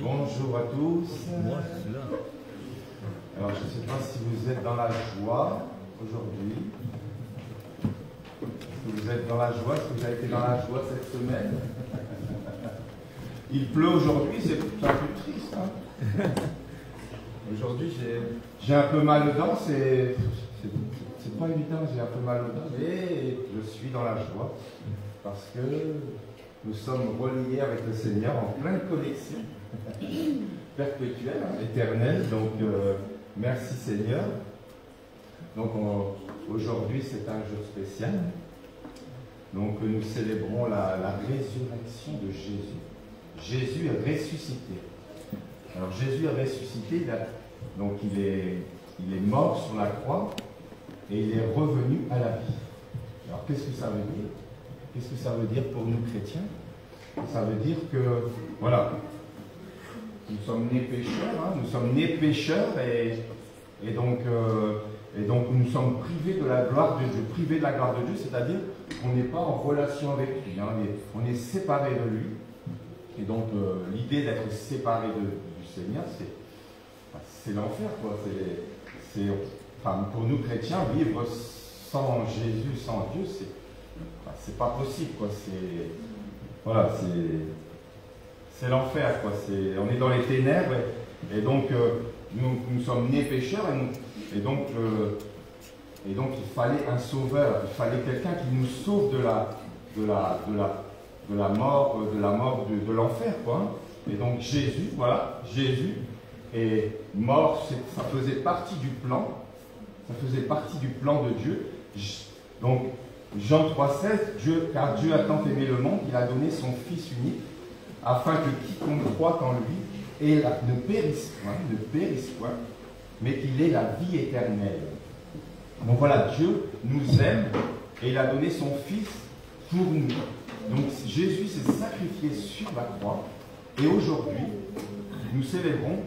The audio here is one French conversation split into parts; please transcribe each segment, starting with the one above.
Bonjour à tous. Alors, je ne sais pas si vous êtes dans la joie aujourd'hui. Est-ce que vous êtes dans la joie? Est-ce que vous avez été dans la joie cette semaine? Il pleut aujourd'hui, c'est un peu triste. Hein. Aujourd'hui, j'ai un peu mal aux dents. C'est pas évident, j'ai un peu mal aux dents. Mais je suis dans la joie parce que nous sommes reliés avec le Seigneur en pleine connexion perpétuelle, éternelle. Donc, merci Seigneur. Donc, aujourd'hui, c'est un jour spécial. Donc, nous célébrons la résurrection de Jésus. Jésus est ressuscité. Alors, Jésus est ressuscité, donc il est mort sur la croix et il est revenu à la vie. Alors, qu'est-ce que ça veut dire? Qu'est-ce que ça veut dire pour nous chrétiens? Ça veut dire que, voilà, nous sommes nés pécheurs, hein, nous sommes nés pécheurs et donc nous sommes privés de la gloire de Dieu. Privés de la gloire de Dieu, c'est-à-dire qu'on n'est pas en relation avec lui, hein, on est séparés de lui. Et donc, l'idée d'être séparé du Seigneur, c'est l'enfer, quoi. Enfin, pour nous chrétiens, vivre sans Jésus, sans Dieu, c'est pas possible, quoi. Voilà, c'est l'enfer, quoi. On est dans les ténèbres, et donc nous sommes nés pécheurs, et donc il fallait un sauveur, il fallait quelqu'un qui nous sauve de la mort, de l'enfer, quoi. Et donc Jésus, voilà, Jésus est mort, ça faisait partie du plan, de Dieu. Donc Jean 3,16, car Dieu a tant aimé le monde qu'il a donné son Fils unique, afin que quiconque croit en lui ne périsse point, mais qu'il ait la vie éternelle. Donc voilà, Dieu nous aime et il a donné son Fils pour nous. Donc Jésus s'est sacrifié sur la croix et aujourd'hui, nous célébrons,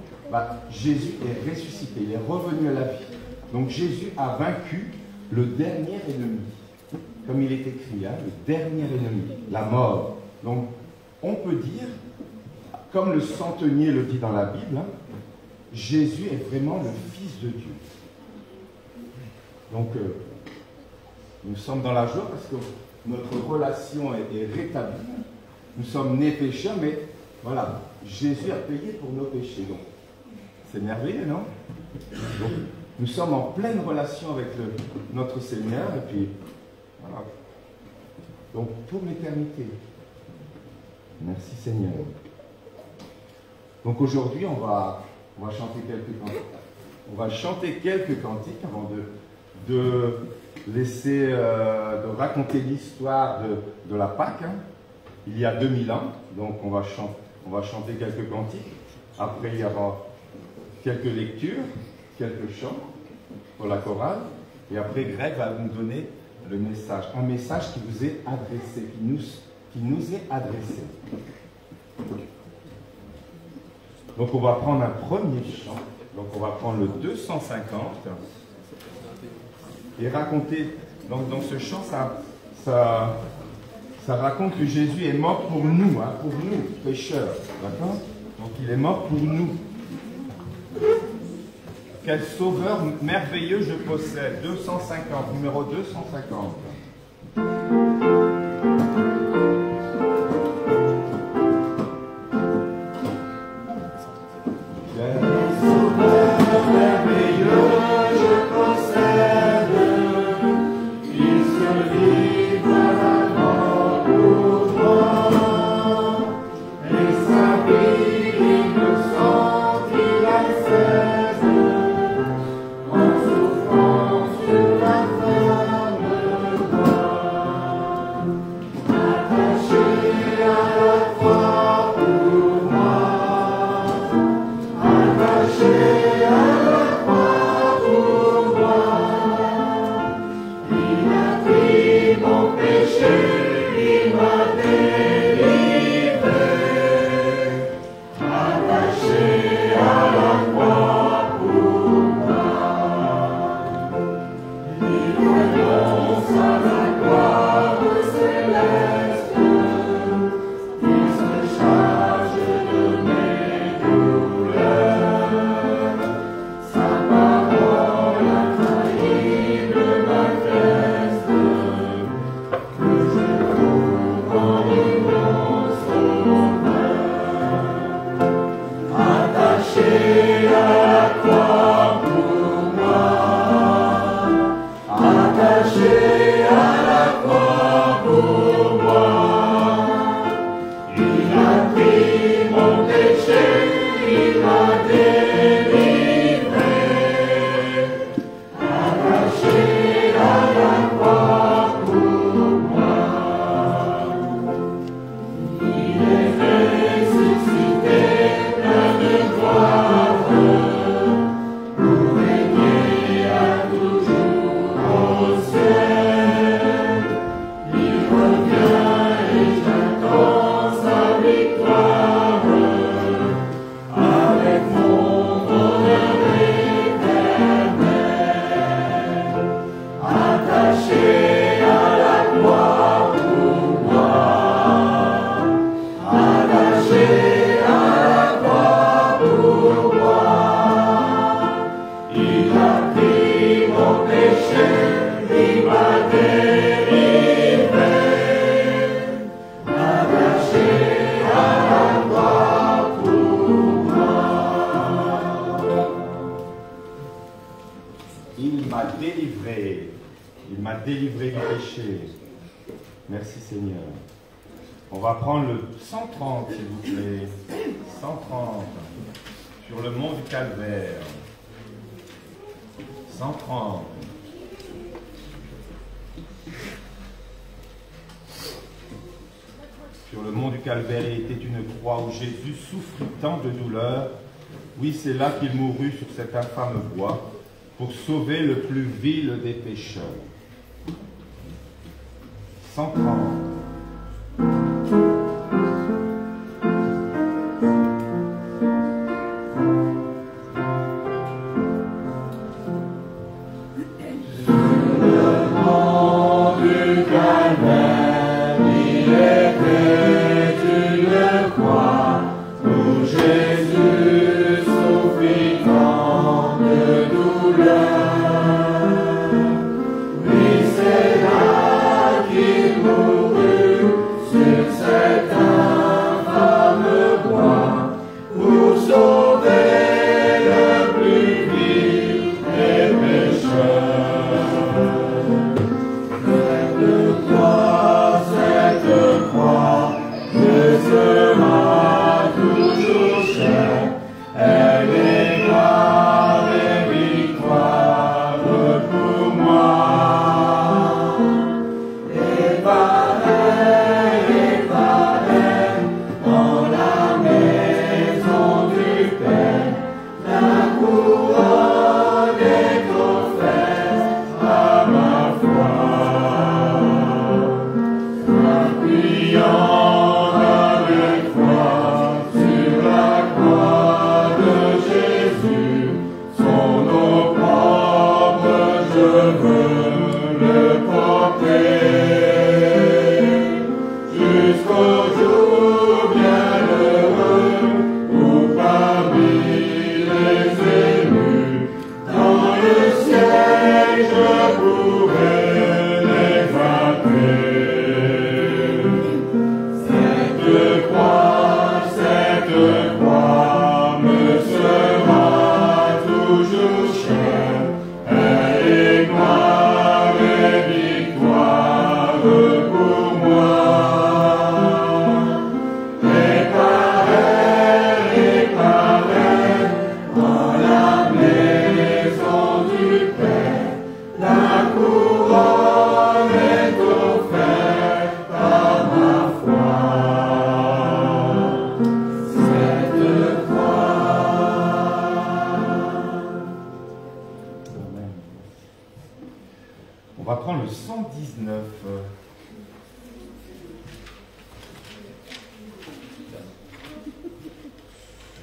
Jésus est ressuscité, il est revenu à la vie. Donc Jésus a vaincu le dernier ennemi. Comme il est écrit, hein, le dernier ennemi, la mort. Donc, on peut dire, comme le centenier le dit dans la Bible, hein, Jésus est vraiment le Fils de Dieu. Donc, nous sommes dans la joie parce que notre relation est rétablie. Nous sommes nés pécheurs, mais voilà, Jésus a payé pour nos péchés. Donc, c'est merveilleux, non? Donc, nous sommes en pleine relation avec notre Seigneur, et puis voilà. Donc, pour l'éternité. Merci Seigneur. Donc, aujourd'hui, on va chanter quelques cantiques. On va chanter quelques cantiques avant de laisser, de raconter l'histoire de la Pâque, hein, il y a 2000 ans. Donc, on va chanter quelques cantiques. Après, il y aura quelques lectures, quelques chants pour la chorale. Et après, Greg va nous donner le message, un message qui vous est adressé, qui nous est adressé. Donc on va prendre un premier chant, donc on va prendre le 250 et raconter, donc dans ce chant, ça raconte que Jésus est mort pour nous, hein, pour nous, pécheurs, d'accord? Donc il est mort pour nous. Quel sauveur merveilleux je possède. 250, numéro 250. Free. péchés. Merci Seigneur. On va prendre le 130, s'il vous plaît. 130. Sur le mont du Calvaire. 130. Sur le mont du Calvaire était une croix où Jésus souffrit tant de douleurs. Oui, c'est là qu'il mourut sur cette infâme bois pour sauver le plus vil des pécheurs. 130.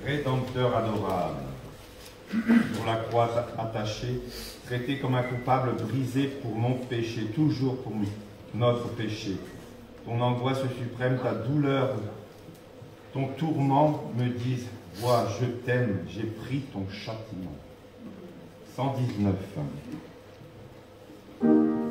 Rédempteur adorable, sur la croix attachée, traité comme un coupable, brisé pour mon péché, toujours pour notre péché. Ton angoisse suprême, ta douleur, ton tourment me disent, vois, je t'aime, j'ai pris ton châtiment. 119. Péché.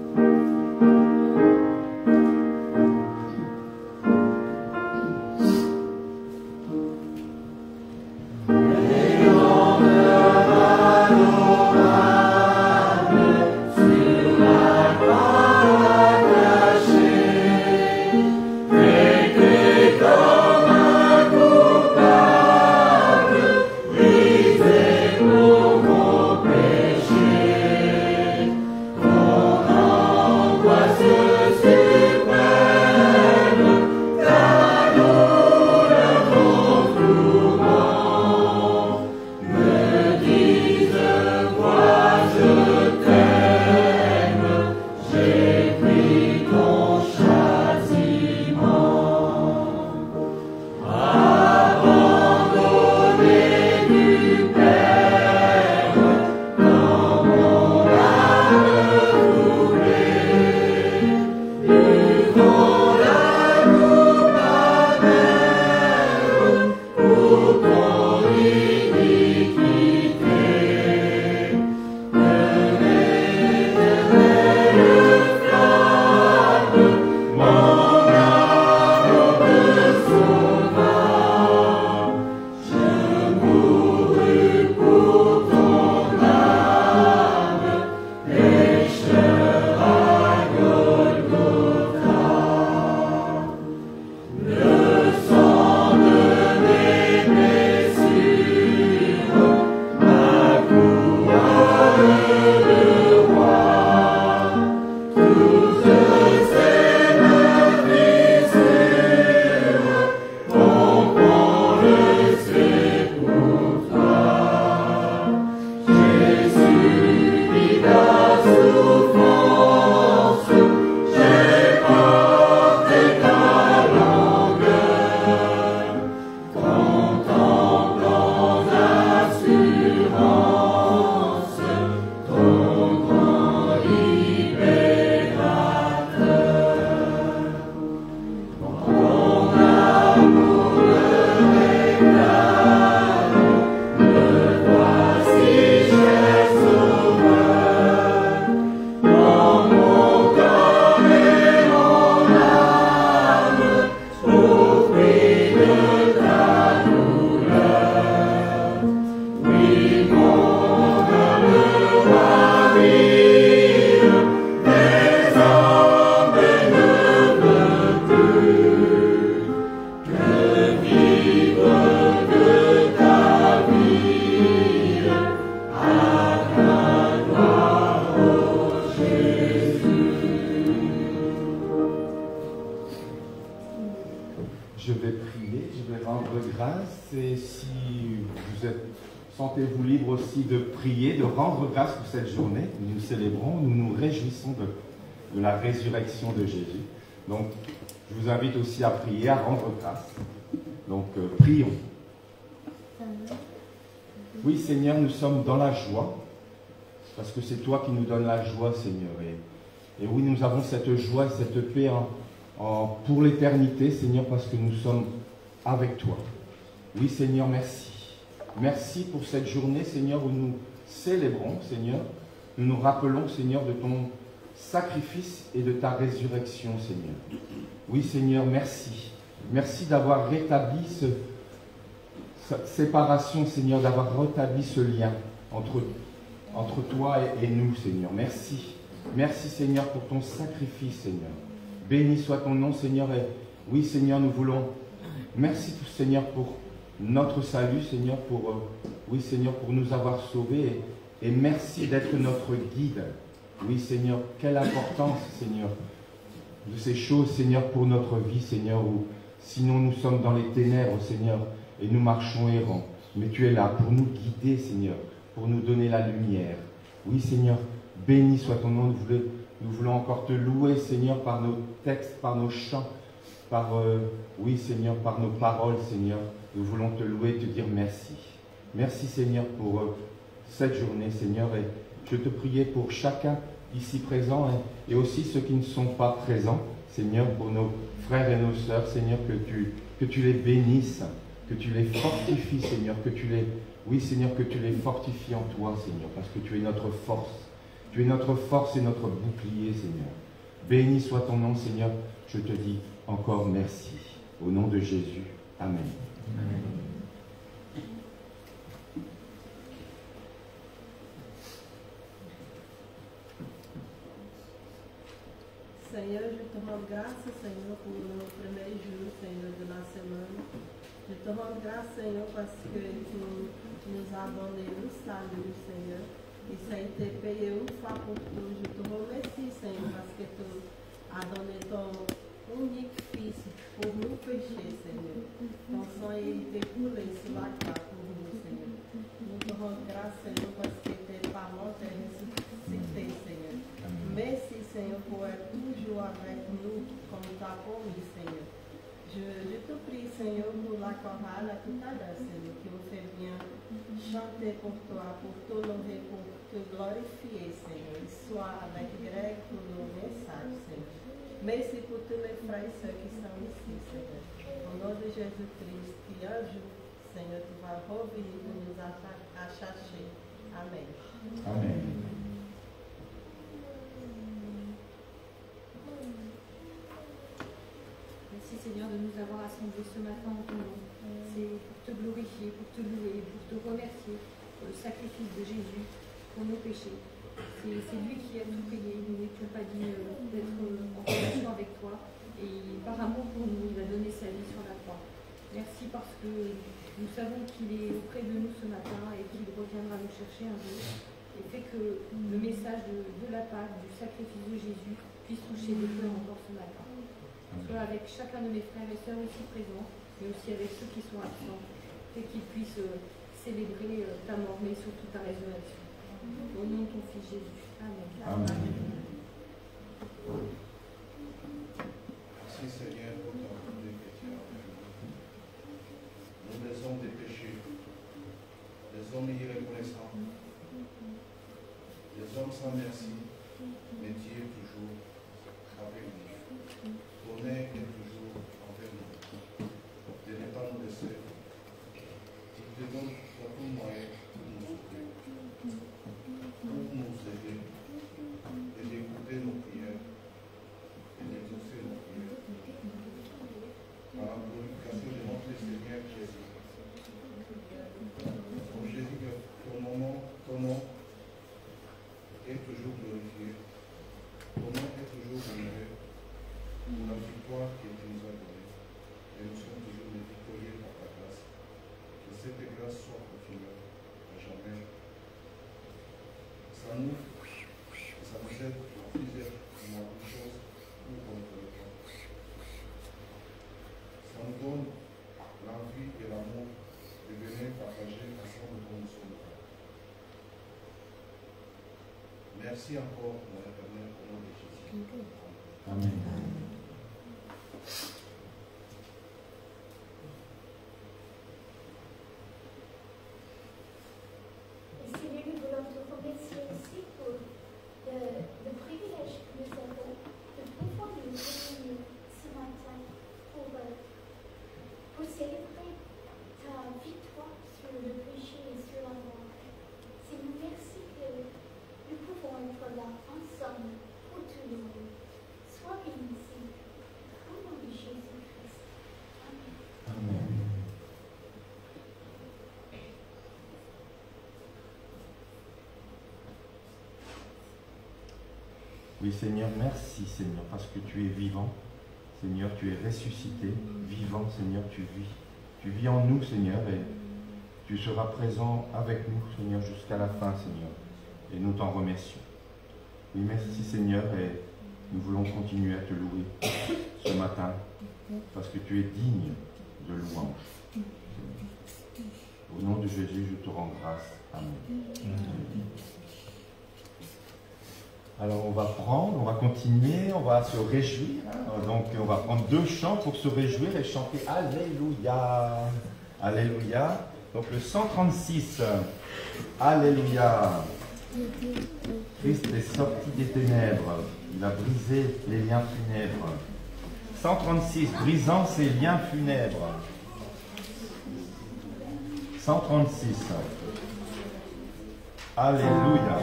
je vais prier, je vais rendre grâce. Et si vous êtes, sentez-vous libre aussi de prier, de rendre grâce pour cette journée. Nous célébrons, nous nous réjouissons de la résurrection de Jésus. Donc, je vous invite aussi à prier, à rendre grâce. Donc, prions. Oui, Seigneur, nous sommes dans la joie, parce que c'est toi qui nous donnes la joie, Seigneur. Et oui, nous avons cette joie, cette paix pour l'éternité, Seigneur, parce que nous sommes avec toi. Oui, Seigneur, merci. Merci pour cette journée, Seigneur, où nous célébrons, Seigneur. Nous nous rappelons, Seigneur, de ton sacrifice et de ta résurrection, Seigneur. Oui, Seigneur, merci. Merci d'avoir rétabli cette séparation, Seigneur, d'avoir rétabli ce lien entre toi et nous, Seigneur. Merci. Merci, Seigneur, pour ton sacrifice, Seigneur. Béni soit ton nom, Seigneur. Et oui, Seigneur, nous voulons... Merci, Seigneur, pour notre salut, Seigneur, oui, Seigneur, pour nous avoir sauvés. Et merci d'être notre guide. Oui, Seigneur, quelle importance, Seigneur, de ces choses, Seigneur, pour notre vie, Seigneur, où sinon nous sommes dans les ténèbres, Seigneur, et nous marchons errants. Mais tu es là pour nous guider, Seigneur, pour nous donner la lumière. Oui, Seigneur, béni soit ton nom. Nous voulons encore te louer, Seigneur, par nos textes, par nos chants, oui, Seigneur, par nos paroles, Seigneur. Nous voulons te louer et te dire merci. Merci, Seigneur, pour cette journée, Seigneur. Et je te priais pour chacun ici présent et aussi ceux qui ne sont pas présents, Seigneur, pour nos frères et nos sœurs, Seigneur, que tu les bénisses, que tu les fortifies, Seigneur, oui, Seigneur, que tu les fortifies en toi, Seigneur, parce que tu es notre force. Tu es notre force et notre bouclier, Seigneur. Béni soit ton nom, Seigneur. Je te dis encore merci. Au nom de Jésus. Amen. Amen. Seigneur, je te rends grâce, Seigneur, pour le premier jour, Seigneur, de la semaine. Je te rends grâce, Seigneur, parce que tu nous as donné le salut, Seigneur. Et ça a été payé une fois pour tout. Je te remercie, Seigneur, parce que tu as donné ton unique Fils pour nous pécher, Seigneur. Ton sang a été coulé sur la croix pour nous, Seigneur. Nous te rendons grâce, Seigneur, parce que tes paroles t'ont ressuscité, Seigneur. Merci, Seigneur, pour être toujours avec nous comme tu as promis, Seigneur. Je te prie, Seigneur, pour la chorale à tout à l'heure, Seigneur, qui nous fait bien chanter pour toi, pour t'honorer, pour te glorifier, Seigneur. Sois avec Greg pour nos messages, Seigneur. Merci pour tous les frères et sœurs qui sont ici, Seigneur. Au nom de Jésus-Christ, qui un jour, Seigneur, tu vas revenir pour nous chercher. Amen. Amen. Merci, Seigneur, de nous avoir assemblés ce matin en ton nom. C'est pour te glorifier, pour te louer, pour te remercier pour le sacrifice de Jésus pour nos péchés. C'est lui qui a tout payé. Nous n'étions pas dignes d'être en relation avec toi. Et par amour pour nous, il a donné sa vie sur la croix. Merci parce que nous savons qu'il est auprès de nous ce matin et qu'il reviendra nous chercher un jour. Et fait que le message de la Pâque, du sacrifice de Jésus, puisse toucher des cœurs encore ce matin. Soit avec chacun de mes frères et sœurs ici présents, mais aussi avec ceux qui sont absents, et qu'ils puissent célébrer ta mort, mais surtout ta résurrection. Au nom de ton Fils Jésus. Amen. Amen. Merci Seigneur pour ton amour chrétien. Nous les hommes des péchés, les hommes irréconciliables, les hommes sans merci, mais Dieu est toujours avec nous. Ton aide est toujours envers nous. De ne pas nous laisser. Il te donne à tout moyen pour nous sauver, pour nous aider et d'écouter nos prières Merci encore, Père éternel, au nom de Jésus. Amen. Et Seigneur, nous voulons te remercier aussi pour le privilège que nous avons de pouvoir nous réunir ce matin pour célébrer ta victoire sur le péché et sur la mort. Seigneur, merci que nous pouvons être là ensemble pour tout le monde. Sois béni, Seigneur, au nom de Jésus-Christ. Amen. Amen. Oui, Seigneur, merci, Seigneur, parce que tu es vivant. Seigneur, tu es ressuscité, vivant, Seigneur, tu vis. Tu vis en nous, Seigneur, et tu seras présent avec nous, Seigneur, jusqu'à la fin, Seigneur. Et nous t'en remercions. Oui, merci, Seigneur, et nous voulons continuer à te louer ce matin, parce que tu es digne de louange. Au nom de Jésus, je te rends grâce. Amen. Alors on va continuer, on va se réjouir. Donc on va prendre 2 chants pour se réjouir et chanter Alléluia. Alléluia. Donc le 136. Alléluia. Christ est sorti des ténèbres. Il a brisé les liens funèbres. 136. Brisant ses liens funèbres. 136. Alléluia.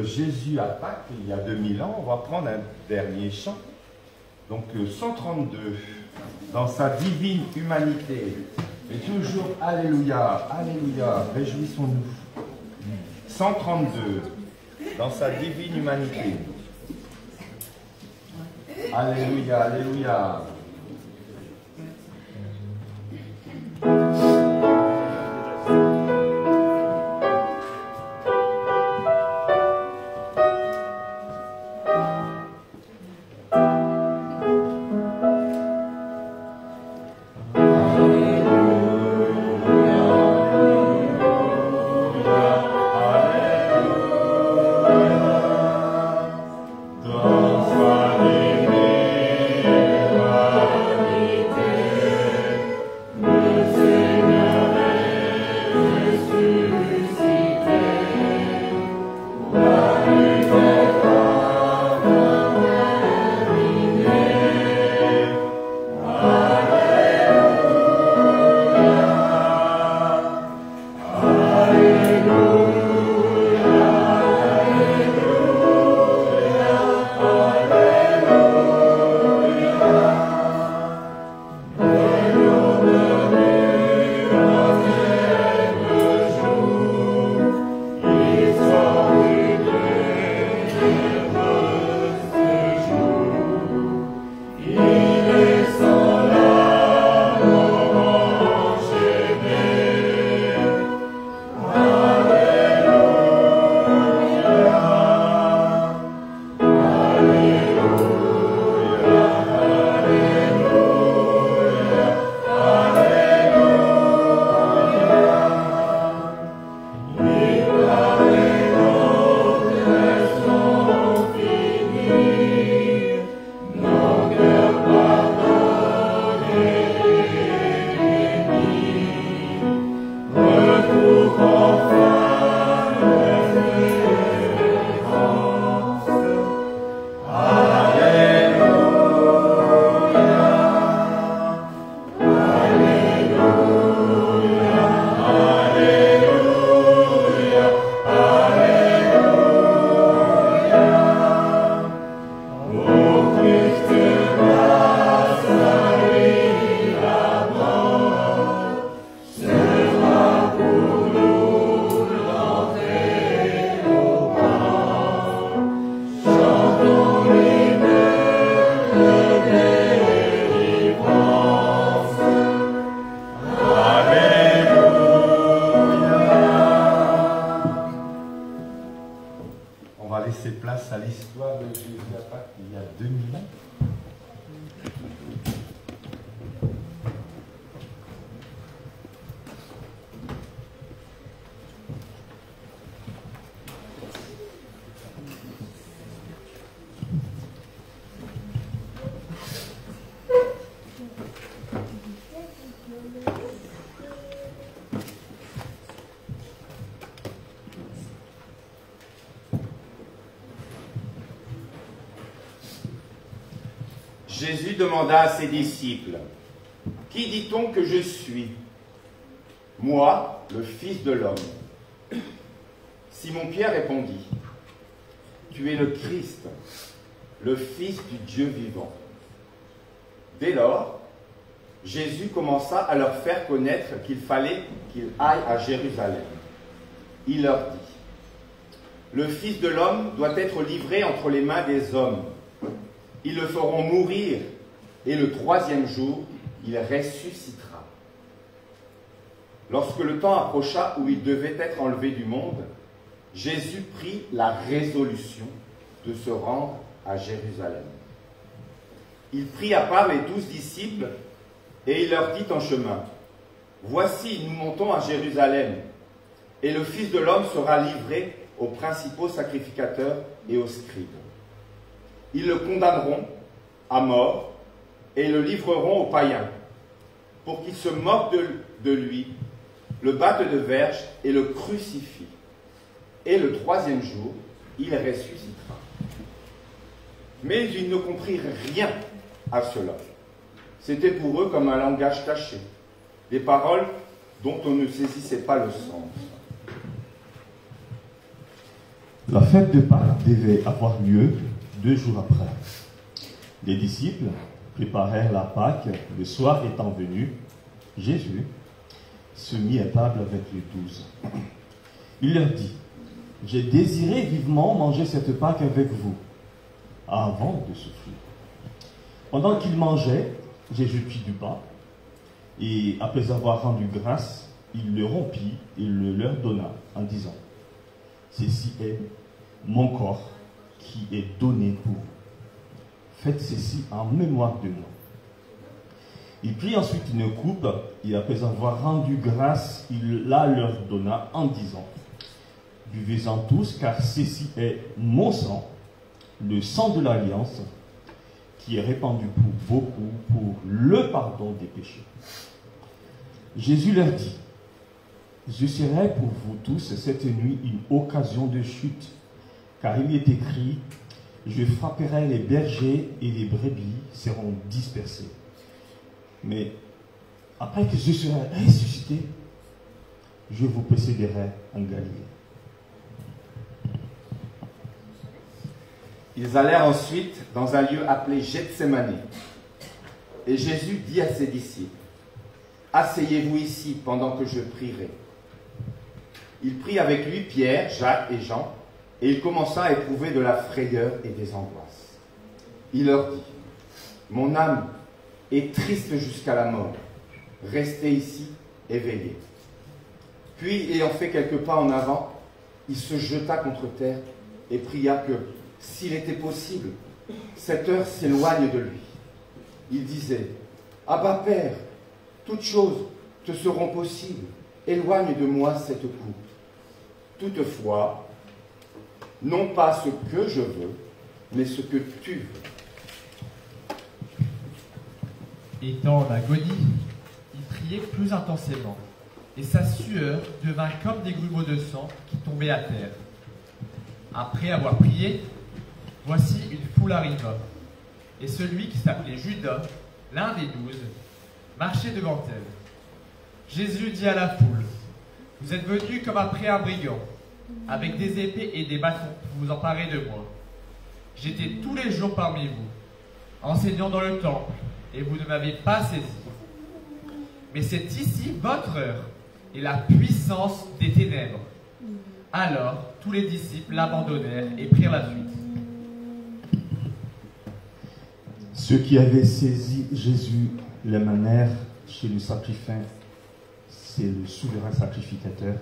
Jésus à Pâques, il y a 2000 ans, on va prendre un dernier chant. Donc 132, dans sa divine humanité. Et toujours Alléluia, Alléluia, réjouissons-nous. 132, dans sa divine humanité. Alléluia, Alléluia. va laisser place à l'histoire de Jésus à Pâques il y a 2000 ans. Jésus demanda à ses disciples, « Qui dit-on que je suis? Moi, le Fils de l'homme. » Simon-Pierre répondit, « Tu es le Christ, le Fils du Dieu vivant. » Dès lors, Jésus commença à leur faire connaître qu'il fallait qu'il aille à Jérusalem. Il leur dit, « Le Fils de l'homme doit être livré entre les mains des hommes. Ils le feront mourir, et le troisième jour, il ressuscitera. » Lorsque le temps approcha où il devait être enlevé du monde, Jésus prit la résolution de se rendre à Jérusalem. Il prit à part les 12 disciples, et il leur dit en chemin, « Voici, nous montons à Jérusalem, et le Fils de l'homme sera livré aux principaux sacrificateurs et aux scribes. Ils le condamneront à mort et le livreront aux païens pour qu'ils se moquent de lui, le battent de verge et le crucifient. Et le troisième jour, il ressuscitera. » Mais ils ne comprirent rien à cela. C'était pour eux comme un langage caché, des paroles dont on ne saisissait pas le sens. La fête de Pâques devait avoir lieu 2 jours après. Les disciples préparèrent la Pâque. Le soir étant venu, Jésus se mit à table avec les 12. Il leur dit, « J'ai désiré vivement manger cette Pâque avec vous, avant de souffrir. » Pendant qu'ils mangeaient, Jésus prit du pain, et après avoir rendu grâce, il le rompit et le leur donna, en disant, « Ceci est mon corps, qui est donné pour vous. Faites ceci en mémoire de moi. » Il prit ensuite une coupe, et après avoir rendu grâce, il la leur donna en disant, « Buvez-en tous, car ceci est mon sang, le sang de l'alliance, qui est répandu pour beaucoup, pour le pardon des péchés. » Jésus leur dit, « Je serai pour vous tous cette nuit une occasion de chute, car il est écrit, je frapperai les bergers et les brebis seront dispersés. Mais après que je serai ressuscité, je vous précéderai en Galilée. » Ils allèrent ensuite dans un lieu appelé Gethsémani. Et Jésus dit à ses disciples, « Asseyez-vous ici pendant que je prierai. » Il prit avec lui Pierre, Jacques et Jean, et il commença à éprouver de la frayeur et des angoisses. Il leur dit, « Mon âme est triste jusqu'à la mort. Restez ici et veillez. » Puis, ayant fait quelques pas en avant, il se jeta contre terre et pria que, s'il était possible, cette heure s'éloigne de lui. Il disait, « Abba Père, toutes choses te seront possibles. Éloigne de moi cette coupe. Toutefois, non pas ce que je veux, mais ce que tu veux. » Étant en agonie, il priait plus intensément, et sa sueur devint comme des grumeaux de sang qui tombaient à terre. Après avoir prié, voici une foule arriva, et celui qui s'appelait Judas, l'un des 12, marchait devant elle. Jésus dit à la foule, « Vous êtes venus comme après un brigand, avec des épées et des bâtons pour vous emparer de moi. J'étais tous les jours parmi vous, enseignant dans le temple, et vous ne m'avez pas saisi. Mais c'est ici votre heure et la puissance des ténèbres. » Alors tous les disciples l'abandonnèrent et prirent la fuite. Ceux qui avaient saisi Jésus l'amenèrent chez le sacrificateur, c'est le souverain sacrificateur,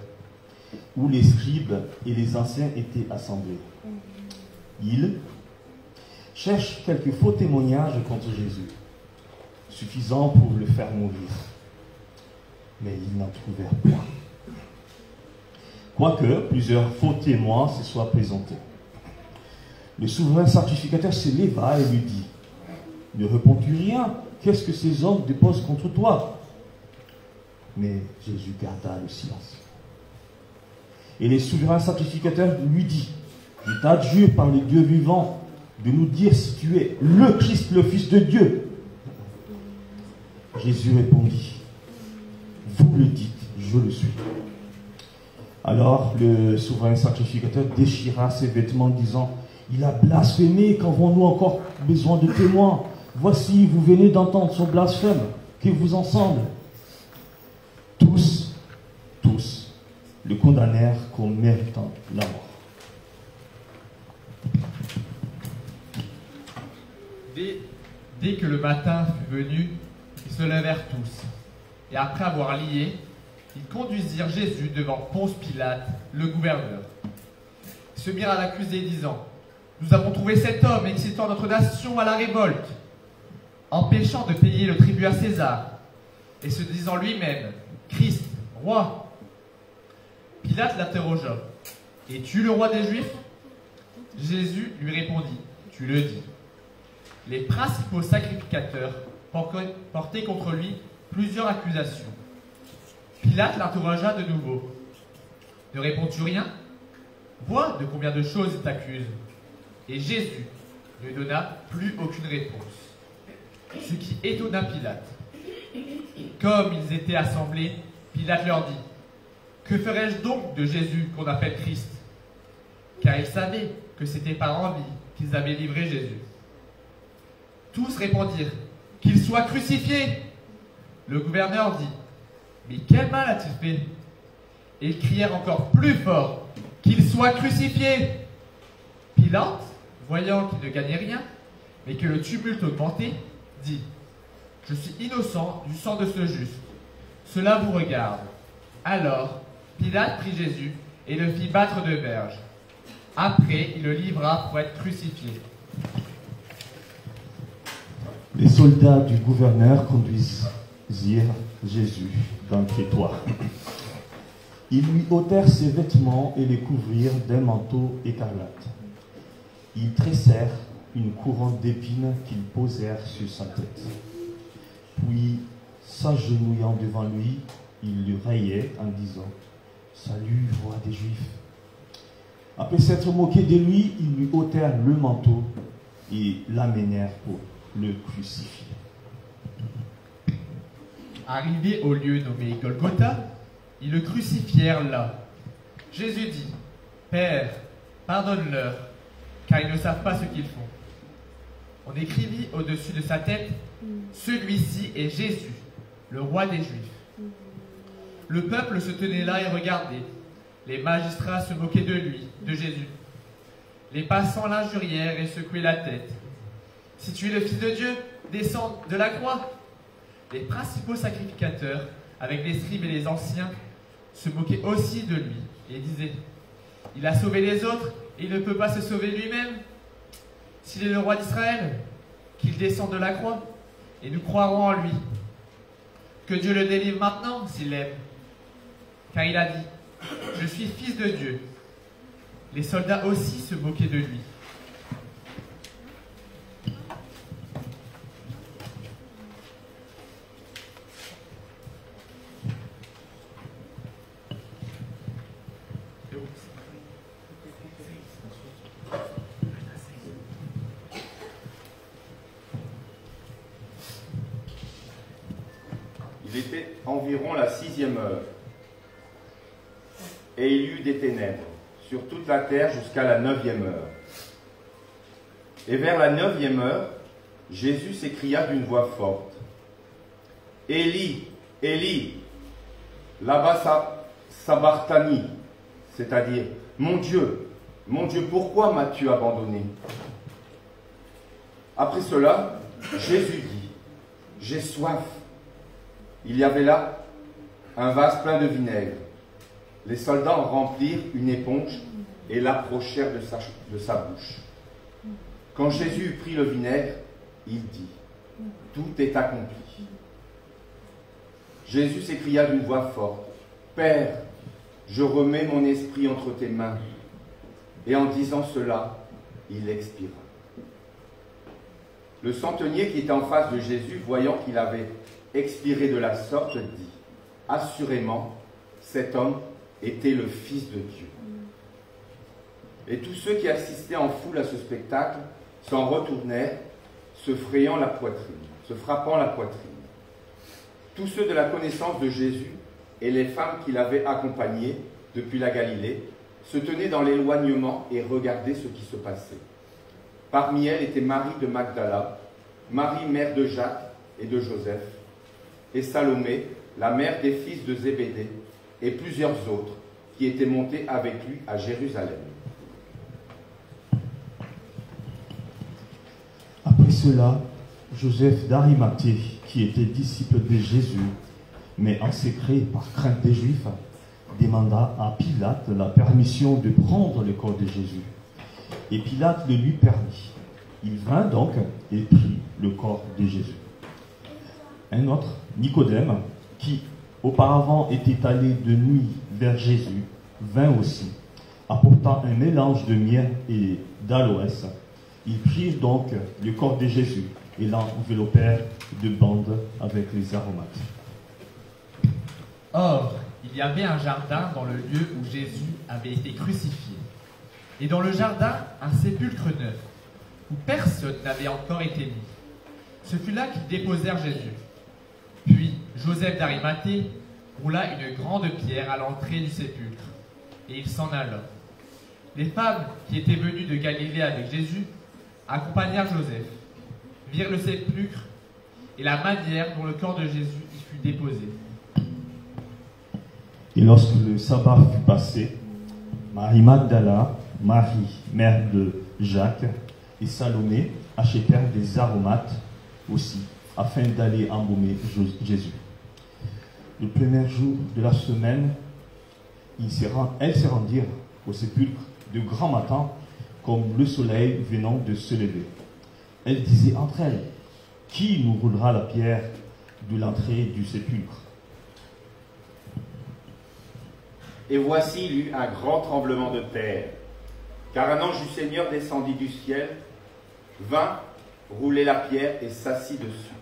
où les scribes et les anciens étaient assemblés. Ils cherchent quelques faux témoignages contre Jésus, suffisants pour le faire mourir. Mais ils n'en trouvèrent point. Quoique plusieurs faux témoins se soient présentés. Le souverain sacrificateur se leva et lui dit, « Ne réponds-tu rien? Qu'est-ce que ces hommes déposent contre toi ?» Mais Jésus garda le silence. Et le souverain sacrificateur lui dit, « Je t'adjure par le Dieu vivant de nous dire si tu es le Christ, le Fils de Dieu. » Jésus répondit, « Vous le dites, je le suis. » Alors le souverain sacrificateur déchira ses vêtements, disant, « Il a blasphémé, qu'avons-nous encore besoin de témoins? Voici, vous venez d'entendre son blasphème, que vous en semble. » Tous le condamnèrent comme méritant la mort. Dès que le matin fut venu, ils se levèrent tous, et après avoir lié, ils conduisirent Jésus devant Ponce Pilate, le gouverneur. Ils se mirent à l'accuser, disant, « Nous avons trouvé cet homme excitant notre nation à la révolte, empêchant de payer le tribut à César, et se disant lui-même, Christ, roi. » Pilate l'interrogea, « Es-tu le roi des Juifs ?» Jésus lui répondit, « Tu le dis. » Les principaux sacrificateurs portaient contre lui plusieurs accusations. Pilate l'interrogea de nouveau. « Ne réponds-tu rien? Vois de combien de choses il t'accuse. » Et Jésus ne donna plus aucune réponse, ce qui étonna Pilate. Comme ils étaient assemblés, Pilate leur dit, « Que ferai-je donc de Jésus qu'on appelle Christ ?» Car il savait que c'était par envie qu'ils avaient livré Jésus. Tous répondirent, « Qu'il soit crucifié !» Le gouverneur dit, « Mais quel mal a-t-il fait ?» Et ils crièrent encore plus fort, « Qu'il soit crucifié !» Pilate, voyant qu'il ne gagnait rien, mais que le tumulte augmentait, dit, « Je suis innocent du sang de ce juste. Cela vous regarde. » Alors, Pilate prit Jésus et le fit battre de verges. Après, il le livra pour être crucifié. Les soldats du gouverneur conduisirent Jésus dans le prétoire. Ils lui ôtèrent ses vêtements et les couvrirent d'un manteau écarlate. Ils tressèrent une couronne d'épines qu'ils posèrent sur sa tête. Puis, s'agenouillant devant lui, ils le rayaient en disant « Salut, roi des Juifs !» Après s'être moqué de lui, ils lui ôtèrent le manteau et l'amenèrent pour le crucifier. Arrivés au lieu nommé Golgotha, ils le crucifièrent là. Jésus dit, « Père, pardonne-leur, car ils ne savent pas ce qu'ils font. » On écrivit au-dessus de sa tête, « Celui-ci est Jésus, le roi des Juifs. » Le peuple se tenait là et regardait. Les magistrats se moquaient de lui, de Jésus. Les passants l'injurièrent et secouaient la tête. « Si tu es le Fils de Dieu, descends de la croix. » Les principaux sacrificateurs, avec les scribes et les anciens, se moquaient aussi de lui et disaient, « Il a sauvé les autres et il ne peut pas se sauver lui-même. S'il est le roi d'Israël, qu'il descende de la croix et nous croirons en lui. Que Dieu le délivre maintenant s'il l'aime. Car il a dit, « Je suis fils de Dieu. » Les soldats aussi se moquaient de lui. Il était environ la 6e heure, et il y eut des ténèbres sur toute la terre jusqu'à la 9e heure. Et vers la 9e heure, Jésus s'écria d'une voix forte, « Élie, Élie, lama sabachthani » c'est-à-dire, « Mon Dieu, pourquoi m'as-tu abandonné ?» Après cela, Jésus dit, « J'ai soif. » Il y avait là un vase plein de vinaigre. Les soldats en remplirent une éponge et l'approchèrent de sa bouche. Quand Jésus eut pris le vinaigre, il dit, « Tout est accompli. » Jésus s'écria d'une voix forte, « Père, je remets mon esprit entre tes mains. » Et en disant cela, il expira. Le centenier qui était en face de Jésus, voyant qu'il avait expiré de la sorte, dit, « Assurément, cet homme était le Fils de Dieu. » Et tous ceux qui assistaient en foule à ce spectacle s'en retournèrent, se frappant la poitrine. Tous ceux de la connaissance de Jésus et les femmes qui l'avaient accompagné depuis la Galilée se tenaient dans l'éloignement et regardaient ce qui se passait. Parmi elles était Marie de Magdala, Marie mère de Jacques et de Joseph, et Salomé, la mère des fils de Zébédée, et plusieurs autres qui étaient montés avec lui à Jérusalem. Après cela, Joseph d'Arimathée, qui était disciple de Jésus, mais en secret par crainte des Juifs, demanda à Pilate la permission de prendre le corps de Jésus. Et Pilate le lui permit. Il vint donc et prit le corps de Jésus. Un autre, Nicodème, qui auparavant était allé de nuit vers Jésus, vint aussi, apportant un mélange de miel et d'aloès. Ils prirent donc le corps de Jésus et l'enveloppèrent de bandes avec les aromates. Or, il y avait un jardin dans le lieu où Jésus avait été crucifié. Et dans le jardin, un sépulcre neuf, où personne n'avait encore été mis. Ce fut là qu'ils déposèrent Jésus. Puis Joseph d'Arimathée roula une grande pierre à l'entrée du sépulcre, et il s'en alla. Les femmes qui étaient venues de Galilée avec Jésus accompagnèrent Joseph, virent le sépulcre et la manière dont le corps de Jésus y fut déposé. Et lorsque le sabbat fut passé, Marie Magdala, Marie, mère de Jacques, et Salomé achetèrent des aromates aussi, afin d'aller embaumer Jésus. Le premier jour de la semaine, elles se rendirent au sépulcre de grand matin, comme le soleil venant de se lever. Elles disaient entre elles, « Qui nous roulera la pierre de l'entrée du sépulcre ?» Et voici, il y eut un grand tremblement de terre, car un ange du Seigneur descendit du ciel, vint rouler la pierre et s'assit dessus.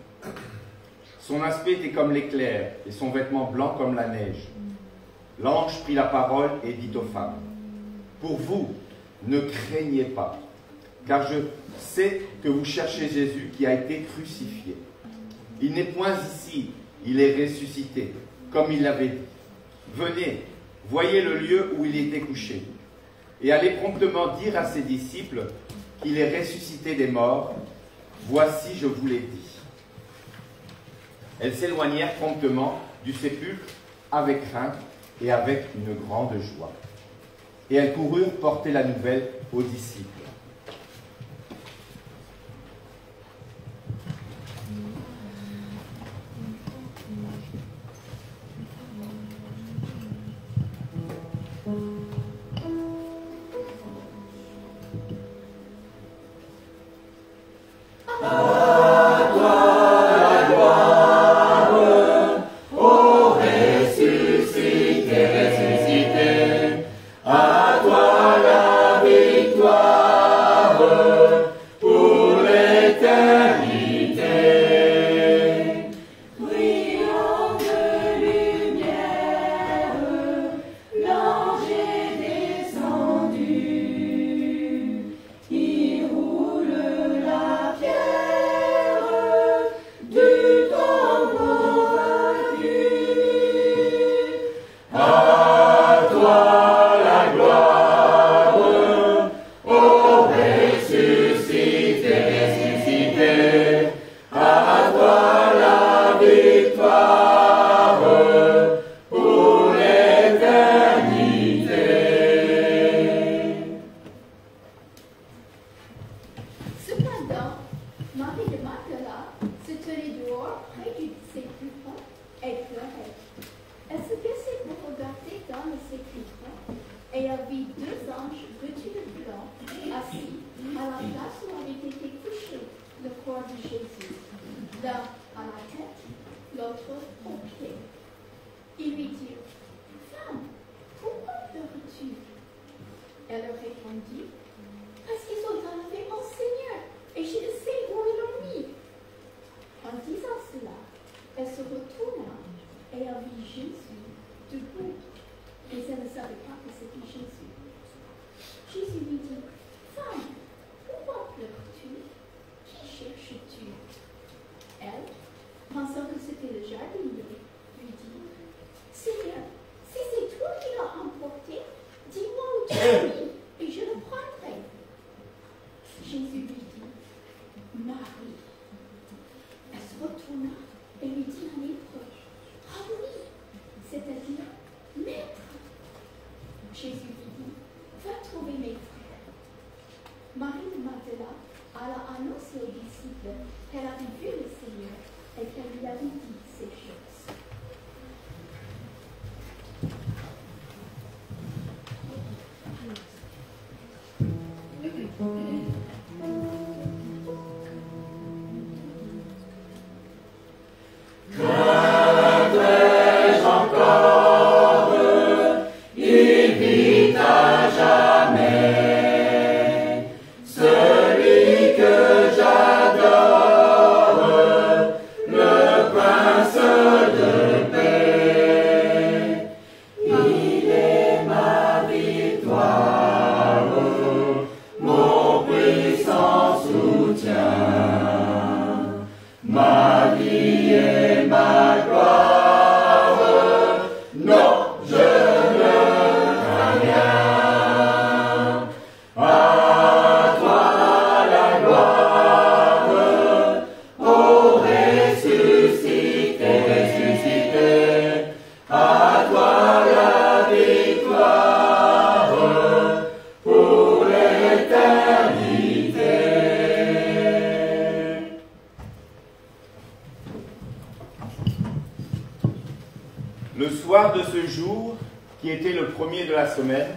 Son aspect était comme l'éclair, et son vêtement blanc comme la neige. L'ange prit la parole et dit aux femmes, « Pour vous, ne craignez pas, car je sais que vous cherchez Jésus qui a été crucifié. Il n'est point ici, il est ressuscité, comme il l'avait dit. Venez, voyez le lieu où il était couché, et allez promptement dire à ses disciples qu'il est ressuscité des morts. Voici, je vous l'ai dit. » Elles s'éloignèrent promptement du sépulcre avec crainte et avec une grande joie. Et elles coururent porter la nouvelle aux disciples. Jésus. répondit, parce qu'ils ont enlevé mon Seigneur, et je ne sais où ils l'ont mis. En disant cela, elle se retourna et elle vit Jésus debout, mais elle ne savait pas que c'était Jésus. Jésus lui dit, femme, pourquoi pleures-tu? Qui cherches-tu? Elle, pensant que c'était le jardinier, lui dit, Seigneur, si c'est toi qui l'as emporté, dis-moi où tu l'as mis, et je le prendrai. Jésus lui dit, Marie. Elle se retourna et lui dit en hébreu, Rabboni, c'est-à-dire maître. Jésus lui dit, va trouver mes frères. Marie de Magdala alla annoncer aux disciples qu'elle avait vu le Seigneur et qu'elle lui avait dit ces choses. Le soir de ce jour, qui était le premier de la semaine,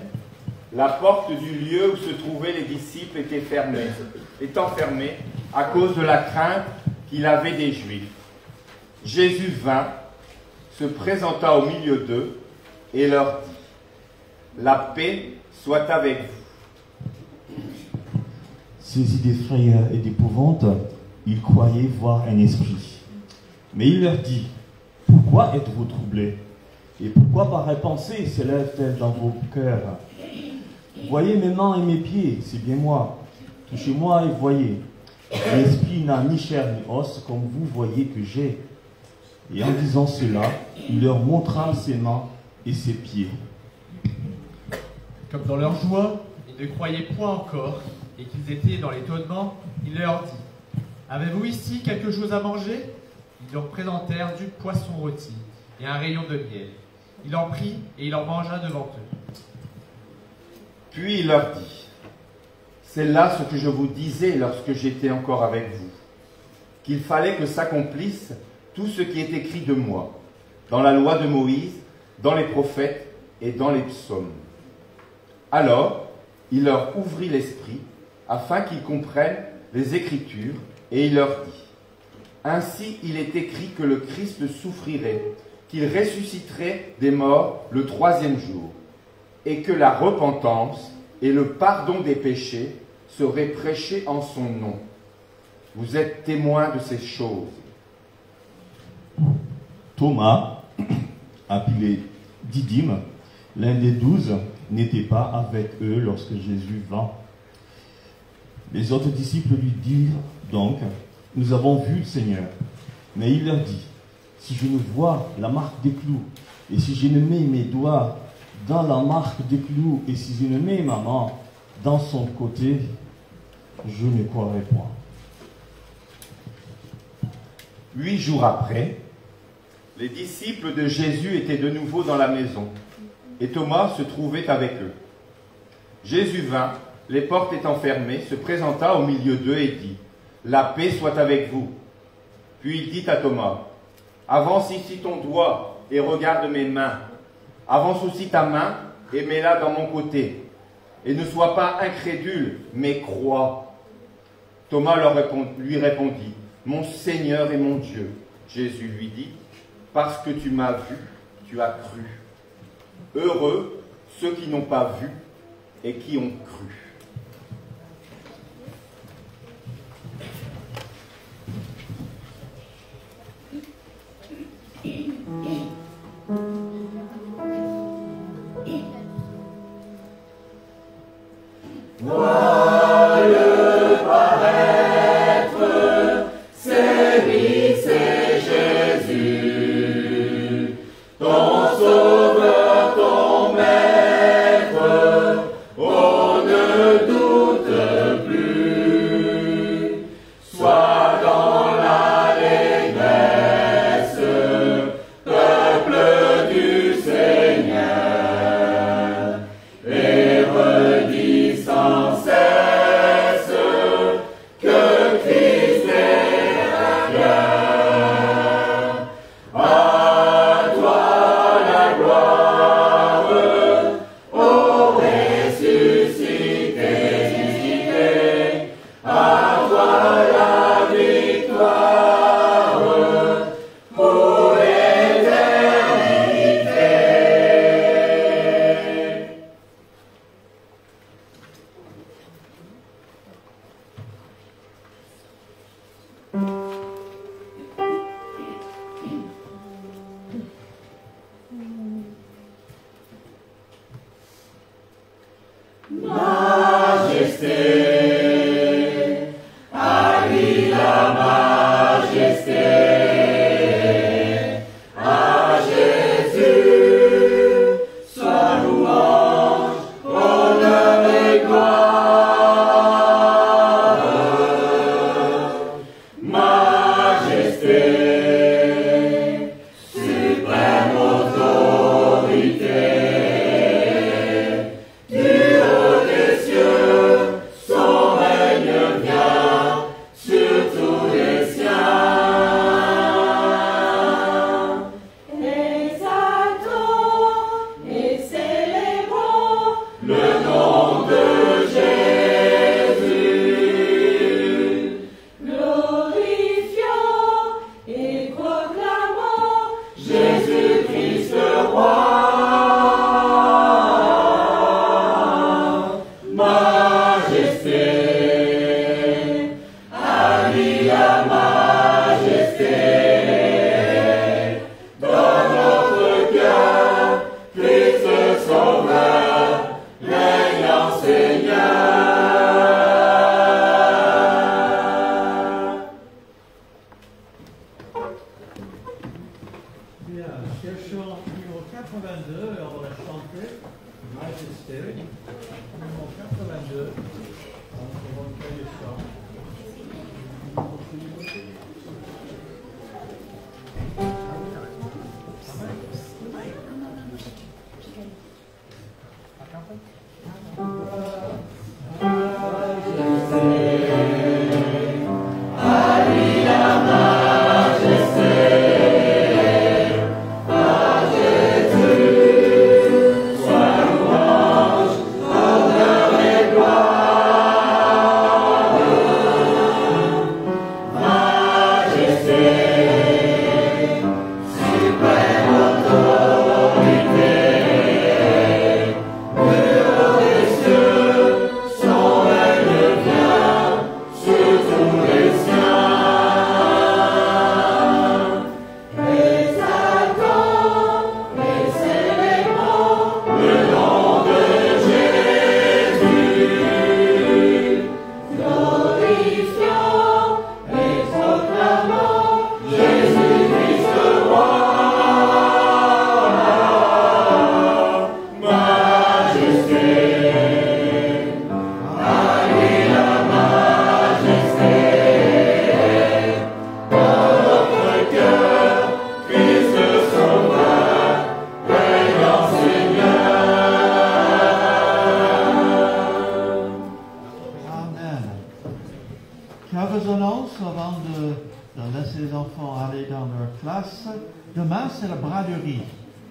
la porte du lieu où se trouvaient les disciples étant fermée à cause de la crainte qu'il avait des Juifs. Jésus vint, se présenta au milieu d'eux et leur dit, la paix soit avec vous. Saisis d'effrayeur et d'épouvante, ils croyaient voir un esprit. Mais il leur dit, pourquoi êtes-vous troublés? Et pourquoi pareille pensée s'élève-t-elle dans vos cœurs? Voyez mes mains et mes pieds, c'est bien moi. Touchez-moi et voyez. L'esprit n'a ni chair ni os, comme vous voyez que j'ai. Et en disant cela, il leur montra ses mains et ses pieds. Comme dans leur joie, ils ne croyaient point encore, et qu'ils étaient dans l'étonnement, il leur dit, avez-vous ici quelque chose à manger? Ils leur présentèrent du poisson rôti et un rayon de miel. Il en prit et il en mangea devant eux. Puis il leur dit, c'est là ce que je vous disais lorsque j'étais encore avec vous, qu'il fallait que s'accomplisse tout ce qui est écrit de moi, dans la loi de Moïse, dans les prophètes et dans les psaumes. Alors, il leur ouvrit l'esprit, afin qu'ils comprennent les Écritures, et il leur dit, ainsi il est écrit que le Christ souffrirait, qu'il ressusciterait des morts le troisième jour, et que la repentance et le pardon des péchés seraient prêchés en son nom. Vous êtes témoins de ces choses. Thomas, appelé Didyme, l'un des 12, n'était pas avec eux lorsque Jésus vint. Les autres disciples lui dirent donc, nous avons vu le Seigneur. Mais il leur dit, si je ne vois la marque des clous, et si je ne mets mes doigts dans la marque des clous, et si je ne mets ma main dans son côté, je ne croirai point. 8 jours après, les disciples de Jésus étaient de nouveau dans la maison, et Thomas se trouvait avec eux. Jésus vint, les portes étant fermées, se présenta au milieu d'eux et dit, la paix soit avec vous. Puis il dit à Thomas, avance ici ton doigt et regarde mes mains. Avance aussi ta main et mets-la dans mon côté. Et ne sois pas incrédule, mais crois. Thomas lui répondit, mon Seigneur et mon Dieu. Jésus lui dit, parce que tu m'as vu, tu as cru. Heureux ceux qui n'ont pas vu et qui ont cru.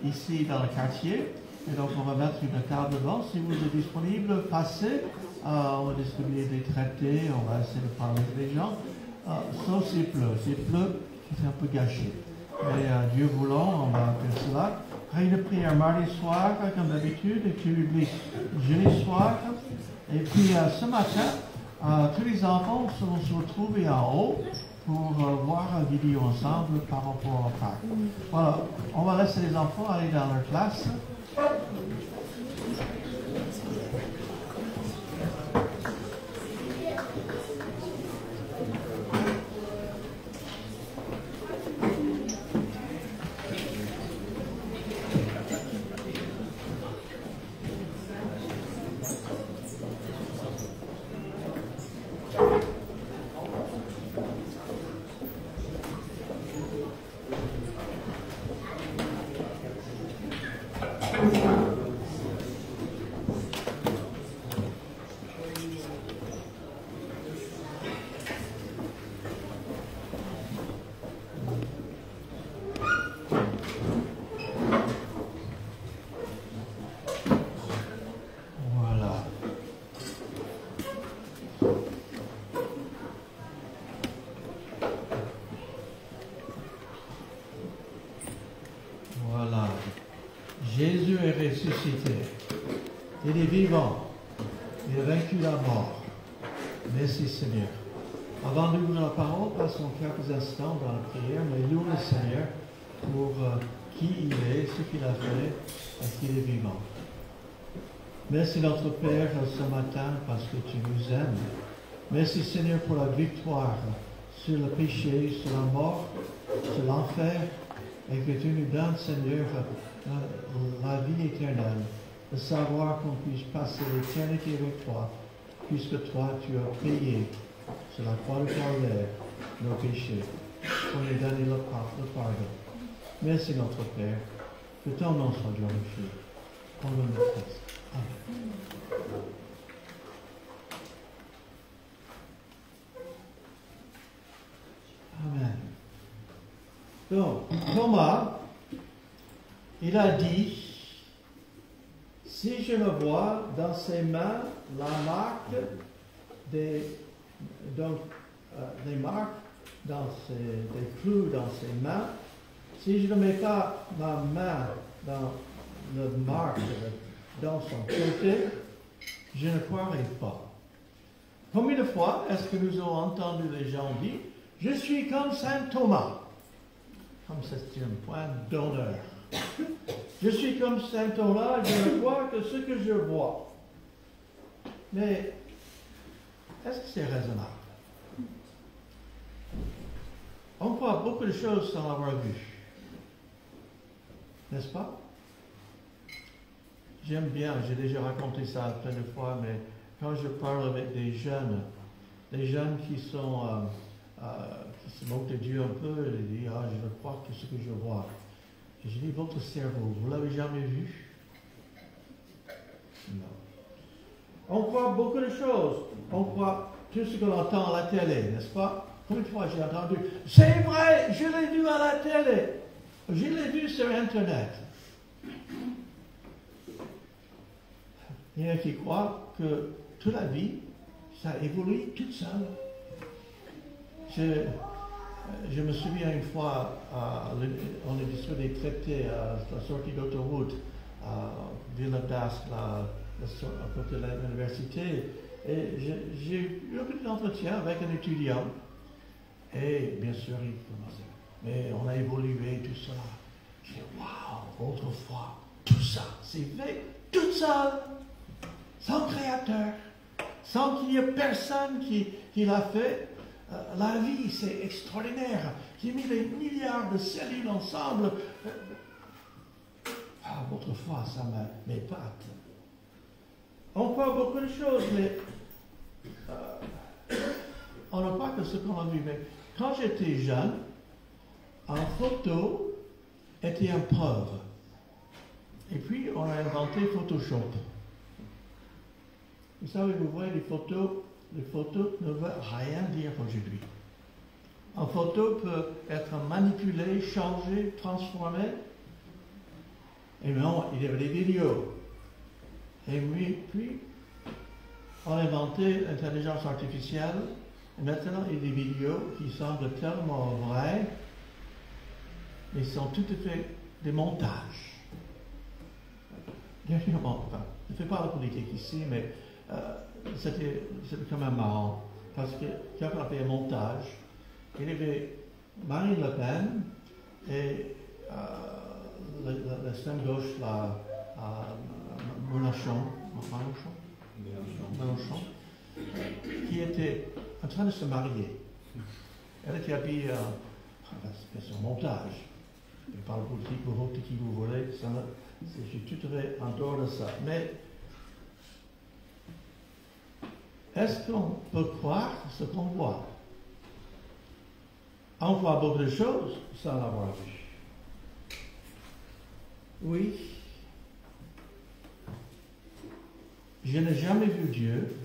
Ici dans le quartier, et donc on va mettre une table devant. Si vous êtes disponible, passez. On va distribuer des traités, on va essayer de parler avec les gens. Sauf s'il pleut. S'il pleut, c'est un peu gâché. Mais Dieu voulant, on va faire cela. réunion de prière mardi soir, comme d'habitude, et puis public jeudi soir. Et puis ce matin, tous les enfants vont se retrouver en haut pour voir une vidéo ensemble par rapport au Pâques. Voilà, on va laisser les enfants aller dans leur classe. Jésus est ressuscité. Il est vivant. Il a vaincu la mort. Merci Seigneur. Avant d'ouvrir la parole, passons quelques instants dans la prière, mais louons le Seigneur pour qui il est, ce qu'il a fait, et qu'il est vivant. Merci notre Père ce matin parce que tu nous aimes. Merci Seigneur pour la victoire sur le péché, sur la mort, sur l'enfer, et que tu nous donnes Seigneur la vie éternelle, de savoir qu'on puisse passer l'éternité avec toi, puisque toi tu as payé sur la croix de Calvaire nos péchés, pour nous donner le pardon. Merci notre Père, que ton nom soit glorifié. Au nom de Christ. Amen. Amen. Donc, Thomas, il a dit, si je ne vois dans ses mains la marque des marques des clous dans ses mains, si je ne mets pas ma main dans le marque dans son côté, je ne croirai pas. Combien de fois est-ce que nous avons entendu les gens dire, je suis comme Saint Thomas, comme c'est un point d'honneur. Je suis comme Saint Thomas, je ne vois que ce que je vois. Mais est-ce que c'est raisonnable? On croit beaucoup de choses sans l'avoir vu. N'est-ce pas? J'aime bien, j'ai déjà raconté ça plein de fois, mais quand je parle avec des jeunes qui sont qui se moquent de Dieu un peu, ils disent, je ne crois que ce que je vois. Et je dis, votre cerveau, vous ne l'avez jamais vu? Non. On croit beaucoup de choses. On croit tout ce qu'on entend à la télé, n'est-ce pas? Combien de fois j'ai entendu, c'est vrai, je l'ai vu à la télé. Je l'ai vu sur Internet. Il y en a qui croient que toute la vie, ça évolue toute seule. Je me souviens une fois, on a discuté des traités à la sortie d'autoroute à Ville d'Ascq, à côté de l'université, et j'ai eu un petit entretien avec un étudiant, et bien sûr, il commençait, mais on a évolué, tout cela. J'ai dit, waouh, autrefois, tout ça, c'est fait toute seule, sans créateur, sans qu'il y ait personne qui l'a fait. La vie, c'est extraordinaire. J'ai mis des milliards de cellules ensemble. Autrefois, ça m'épate. On croit beaucoup de choses, mais on n'a pas que ce qu'on a vu. Mais quand j'étais jeune, en photo était une preuve. Et puis, on a inventé Photoshop. Vous savez, vous voyez les photos ne veulent rien dire aujourd'hui. Une photo peut être manipulée, changée, transformée. Et maintenant, il y avait des vidéos. Et puis, on a inventé l'intelligence artificielle. Et maintenant, il y a des vidéos qui semblent tellement vraies, mais sont tout à fait des montages. dernièrement, enfin, je ne fais pas la politique ici, mais c'était quand même marrant, parce que quelqu'un a fait un montage. Il y avait Marine Le Pen et l'extrême gauche, Mélenchon, qui était en train de se marier. Elle était habillée, c'est un montage. Je parle politique, vous votez qui vous voulez, je suis tout à fait en dehors de ça. Mais est-ce qu'on peut croire ce qu'on voit? On voit beaucoup de choses sans l'avoir vu. Oui, je n'ai jamais vu Dieu,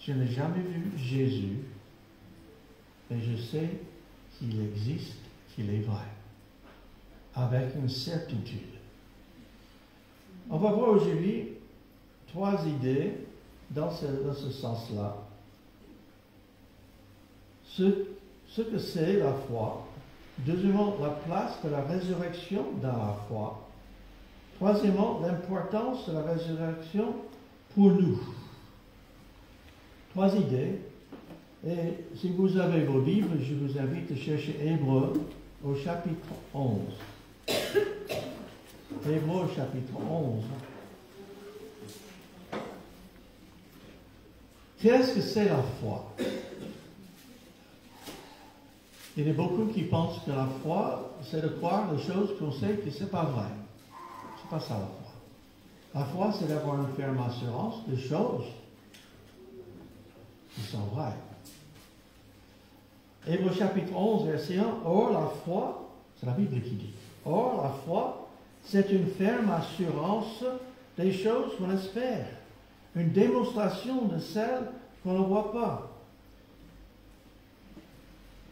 je n'ai jamais vu Jésus, mais je sais qu'il existe, qu'il est vrai, avec une certitude. On va voir aujourd'hui 3 idées dans ce sens-là. Ce que c'est la foi. Deuxièmement, la place de la résurrection dans la foi. Troisièmement, l'importance de la résurrection pour nous. 3 idées. Et si vous avez vos livres, je vous invite à chercher Hébreux au chapitre 11. Hébreux au chapitre 11. Qu'est-ce que c'est la foi? Il y a beaucoup qui pensent que la foi, c'est de croire des choses qu'on sait que ce n'est pas vrai. C'est pas ça la foi. La foi, c'est d'avoir une ferme assurance des choses qui sont vraies. Hébreux chapitre 11, verset 1. Or, la foi, c'est la Bible qui dit. Or, la foi, c'est une ferme assurance des choses qu'on espère. Une démonstration de celles qu'on ne voit pas.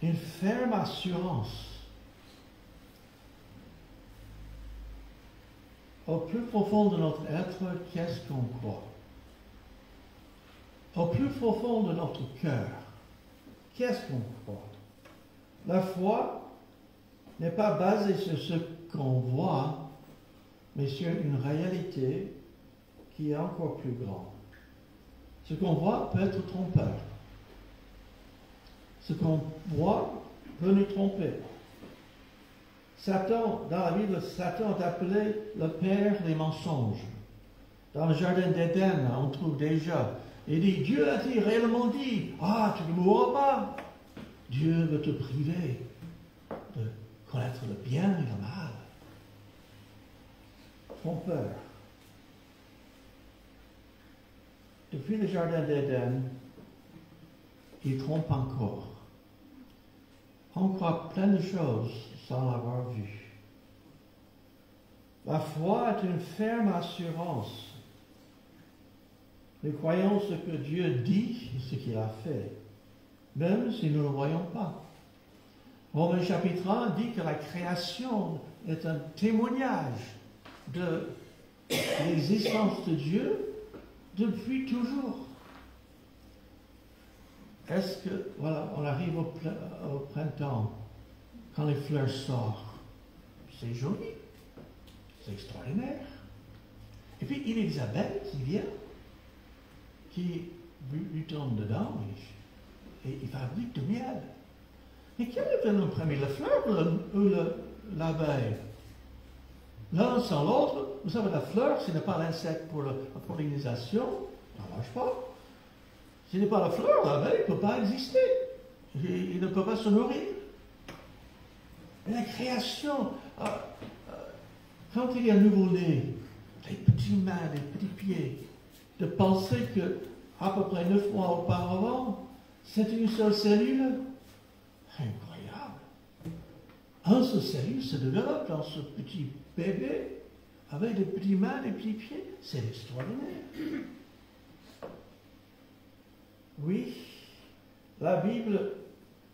Une ferme assurance. Au plus profond de notre être, qu'est-ce qu'on croit? Au plus profond de notre cœur, qu'est-ce qu'on croit? La foi n'est pas basée sur ce qu'on voit, mais sur une réalité qui est encore plus grande. Ce qu'on voit peut être trompeur. Ce qu'on voit peut nous tromper. Satan, dans la Bible, Satan est appelé le père des mensonges. Dans le jardin d'Éden, on trouve déjà, il dit, Dieu a-t-il réellement dit, ah, tu ne mourras pas. Dieu veut te priver de connaître le bien et le mal. Trompeur. Depuis le jardin d'Éden, il trompe encore. On croit plein de choses sans l'avoir vu. La foi est une ferme assurance. Nous croyons ce que Dieu dit et ce qu'il a fait, même si nous ne le voyons pas. Romains chapitre 1 dit que la création est un témoignage de l'existence de Dieu depuis toujours. Est-ce que, voilà, on arrive au printemps, quand les fleurs sortent, c'est joli, c'est extraordinaire. Et puis, il y a des abeilles qui viennent, qui lui tombent dedans et ils fabriquent du miel. Mais quel est le premier, la fleur ou l'abeille? L'un sans l'autre, vous savez, la fleur, ce n'est pas l'insecte pour la pollinisation, ça ne marche pas. Ce n'est pas la fleur, l'abeille ne peut pas exister. Il ne peut pas se nourrir. Et la création, quand il y a un nouveau-né, les petites mains, les petits pieds, de penser que à peu près 9 mois auparavant, c'était une seule cellule, incroyable. Un seul cellule se développe dans ce petit bébé, avec des petites mains, des petits pieds, c'est extraordinaire. Oui, la Bible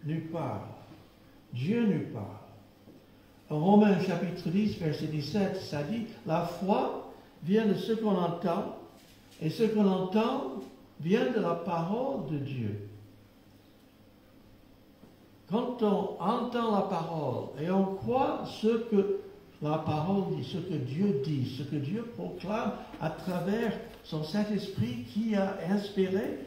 nous parle. Dieu nous parle. En Romains chapitre 10, verset 17, ça dit, la foi vient de ce qu'on entend, et ce qu'on entend vient de la parole de Dieu. Quand on entend la parole et on croit ce la parole dit, ce que Dieu dit, ce que Dieu proclame à travers son Saint-Esprit qui a inspiré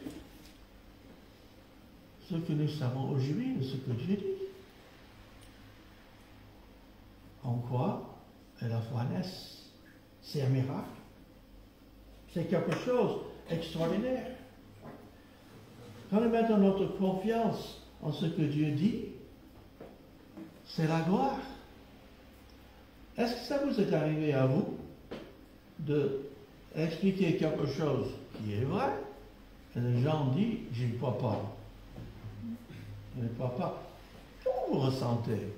ce que nous savons aujourd'hui de ce que Dieu dit. En quoi la foi naisse? C'est un miracle. C'est quelque chose d'extraordinaire. Quand nous mettons notre confiance en ce que Dieu dit, c'est la gloire. Est-ce que ça vous est arrivé à vous d'expliquer quelque chose qui est vrai et les gens disent « je ne crois pas ». Je ne crois pas. Comment vous ressentez?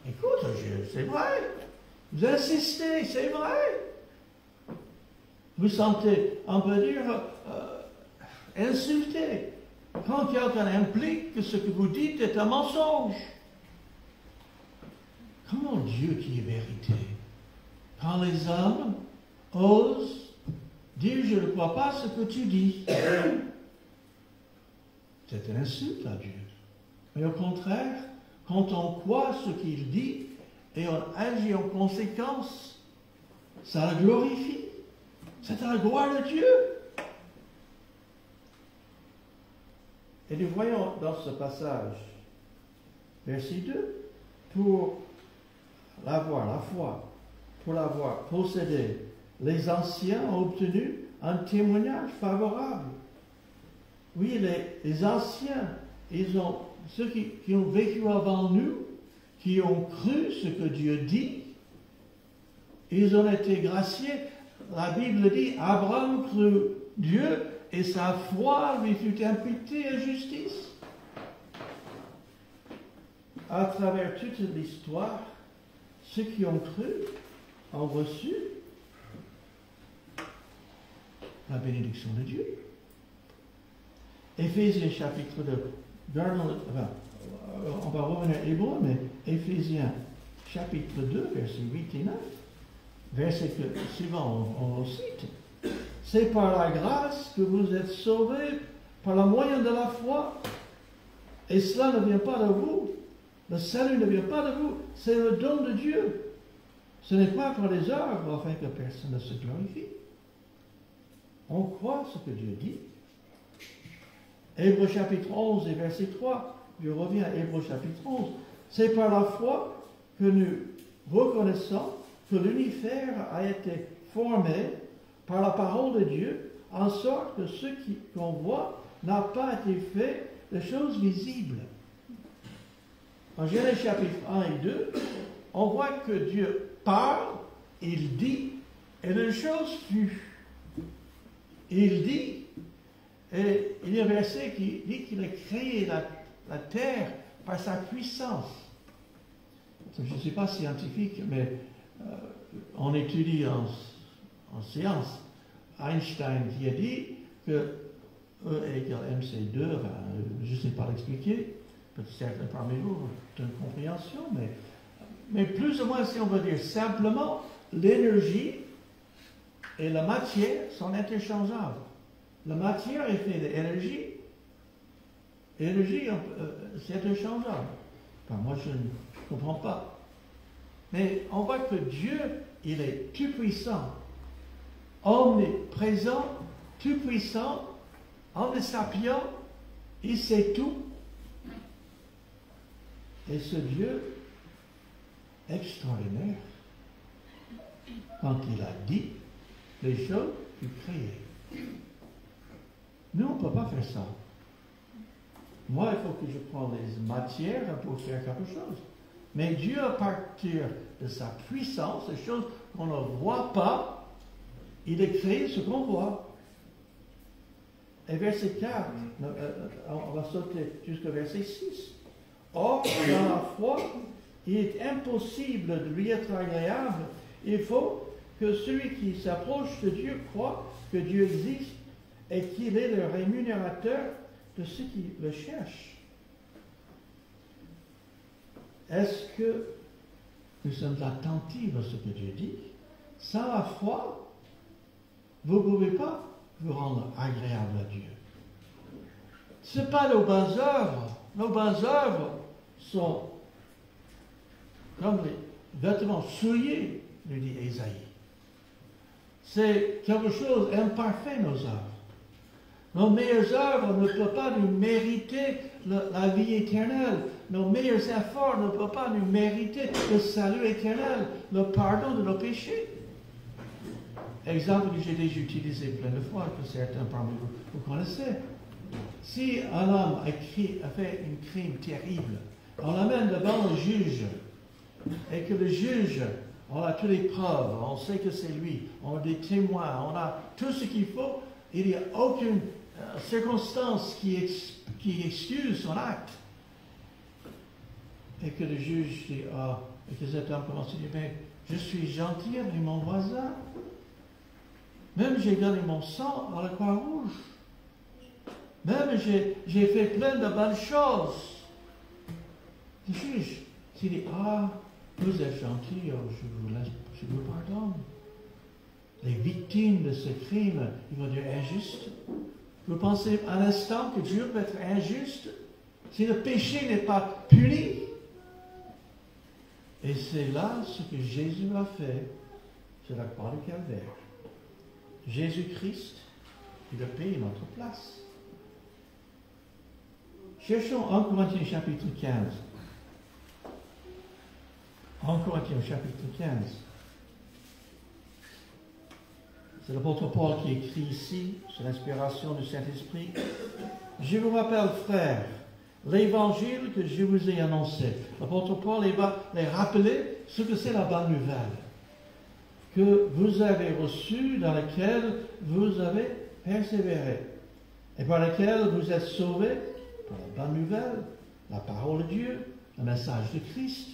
Écoute, c'est vrai. Vous insistez, c'est vrai. Vous sentez, on peut dire, insulté quand quelqu'un implique que ce que vous dites est un mensonge. Comment Dieu qui est vérité, quand les hommes osent dire je ne crois pas ce que tu dis, c'est une insulte à Dieu. Mais au contraire, quand on croit ce qu'il dit et on agit en conséquence, ça le glorifie. C'est la gloire de Dieu. Et nous voyons dans ce passage, verset 2, pour l'avoir, la foi, pour l'avoir possédé, les anciens ont obtenu un témoignage favorable. Oui, les anciens, ceux qui ont vécu avant nous, qui ont cru ce que Dieu dit, ils ont été graciés. La Bible dit, Abraham crut Dieu et sa foi lui fut imputée à justice. À travers toute l'histoire, ceux qui ont cru ont reçu la bénédiction de Dieu. Éphésiens chapitre 2. On va revenir à Hébreu, mais Éphésiens chapitre 2, versets 8 et 9, verset que suivant on le cite. C'est par la grâce que vous êtes sauvés par le moyen de la foi. Et cela ne vient pas de vous. Le salut ne vient pas de vous. C'est le don de Dieu. Ce n'est pas par les œuvres afin que personne ne se glorifie. On croit ce que Dieu dit. Hébreux chapitre 11 et verset 3. Je reviens à Hébreux chapitre 11. C'est par la foi que nous reconnaissons que l'univers a été formé par la parole de Dieu, en sorte que ce qu'on voit n'a pas été fait de choses visibles. En Genèse chapitre 1 et 2, on voit que Dieu parle, il dit, et les choses fut. Il dit, et il y a un verset qui dit qu'il a créé la terre par sa puissance. Je ne suis pas scientifique, mais on étudie en sciences Einstein qui a dit que E égale mc2, je ne sais pas l'expliquer, peut-être certains parmi vous ont une compréhension, mais plus ou moins, si on veut dire simplement, l'énergie et la matière sont interchangeables. La matière est faite d'énergie, l'énergie c'est interchangeable. Enfin, moi, je ne comprends pas. Mais on voit que Dieu, il est tout-puissant, omniprésent, tout-puissant, omniscient, il sait tout. Et ce Dieu extraordinaire, quand il a dit, les choses furent créées. Nous, on ne peut pas faire ça. Moi, il faut que je prenne les matières pour faire quelque chose. Mais Dieu, à partir de sa puissance, les choses qu'on ne voit pas, il a créé ce qu'on voit. Et verset 4, on va sauter jusqu'au verset 6. Or, dans la foi, il est impossible de lui être agréable. Il faut que celui qui s'approche de Dieu croit que Dieu existe et qu'il est le rémunérateur de ceux qui le cherchent. Est-ce que nous sommes attentifs à ce que Dieu dit? Sans la foi, vous ne pouvez pas vous rendre agréable à Dieu. Ce n'est pas nos bonnes œuvres. Nos bonnes œuvres sont comme vêtements souillés, nous dit Ésaïe. C'est quelque chose d'imparfait, nos œuvres. Nos meilleures œuvres ne peuvent pas nous mériter la vie éternelle. Nos meilleurs efforts ne peuvent pas nous mériter le salut éternel, le pardon de nos péchés. Exemple que j'ai déjà utilisé plein de fois, que certains parmi vous connaissez. Si un homme a fait un crime terrible, on l'amène devant le juge, et que le juge, on a toutes les preuves, on sait que c'est lui, on a des témoins, on a tout ce qu'il faut, il n'y a aucune circonstance qui excuse son acte. Et que le juge dit, et que cet homme commence à dire, mais je suis gentil avec mon voisin. Même j'ai donné mon sang à la Croix-Rouge. Même j'ai fait plein de bonnes choses. Le juge s'il dit, vous êtes gentil, je vous pardonne. Les victimes de ce crime, ils vont dire injuste. Vous pensez un instant que Dieu peut être injuste si le péché n'est pas puni? Et c'est là ce que Jésus a fait sur la croix du Calvaire. Jésus-Christ, il a payé notre place. Cherchons 1 Corinthiens chapitre 15. 1 Corinthiens chapitre 15. C'est l'apôtre Paul qui écrit ici, sur l'inspiration du Saint-Esprit. Je vous rappelle, frères, l'évangile que je vous ai annoncé. L'apôtre Paul va les rappeler ce que c'est la bonne nouvelle que vous avez reçue, dans laquelle vous avez persévéré, et par laquelle vous êtes sauvés, par la bonne nouvelle, la parole de Dieu, le message de Christ.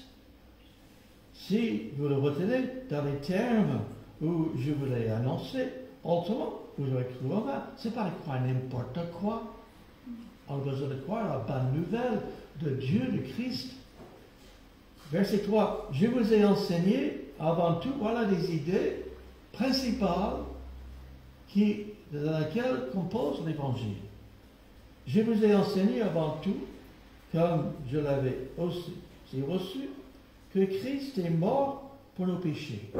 Si vous le retenez dans les termes où je vous l'ai annoncé, autrement, vous aurez cru en vain. Ce n'est pas de croire n'importe quoi. On a besoin de croire la bonne nouvelle de Dieu, de Christ. Verset 3. Je vous ai enseigné avant tout, voilà des idées principales dans lesquelles compose l'Évangile. Je vous ai enseigné avant tout, comme je l'avais aussi reçu, que Christ est mort pour nos péchés.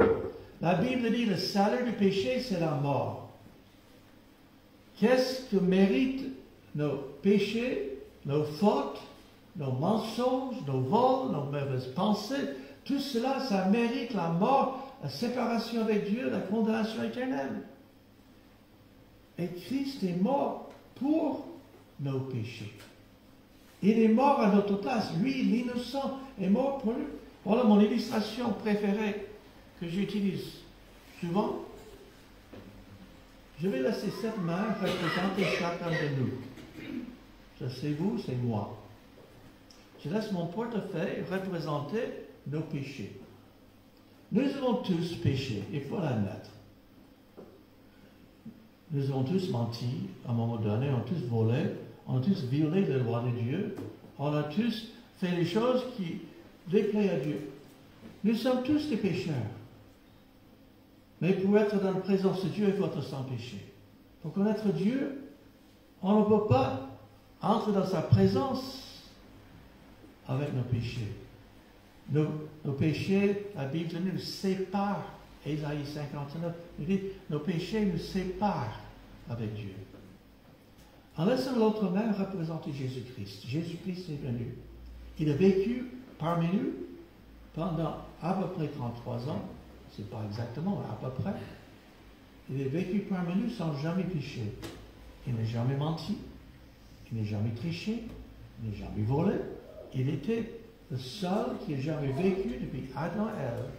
La Bible dit le salaire du péché, c'est la mort. Qu'est-ce que méritent nos péchés, nos fautes, nos mensonges, nos vols, nos mauvaises pensées? Tout cela, ça mérite la mort, la séparation avec Dieu, la condamnation éternelle. Et Christ est mort pour nos péchés. Il est mort à notre place. Lui, l'innocent, est mort pour nous. Voilà mon illustration préférée que j'utilise souvent. Je vais laisser cette main représenter chacun de nous. Ça, c'est vous, c'est moi. Je laisse mon portefeuille représenter nos péchés. Nous avons tous péché, il faut l'admettre. Nous avons tous menti à un moment donné, on a tous volé, on a tous violé les lois de Dieu, on a tous fait des choses qui déplaisent à Dieu. Nous sommes tous des pécheurs. Mais pour être dans la présence de Dieu, il faut être sans péché. Pour connaître Dieu, on ne peut pas entrer dans sa présence avec nos péchés. Nos péchés, la Bible nous sépare. Ésaïe 59 nous dit, nos péchés nous séparent avec Dieu. En laissant l'autre main représenter Jésus-Christ. Jésus-Christ est venu. Il a vécu parmi nous pendant à peu près 33 ans. Ce n'est pas exactement, à peu près. Il a vécu parmi nous sans jamais pécher. Il n'a jamais menti. Il n'a jamais triché. Il n'a jamais volé. Il était le seul qui ait jamais vécu depuis Adam et Ève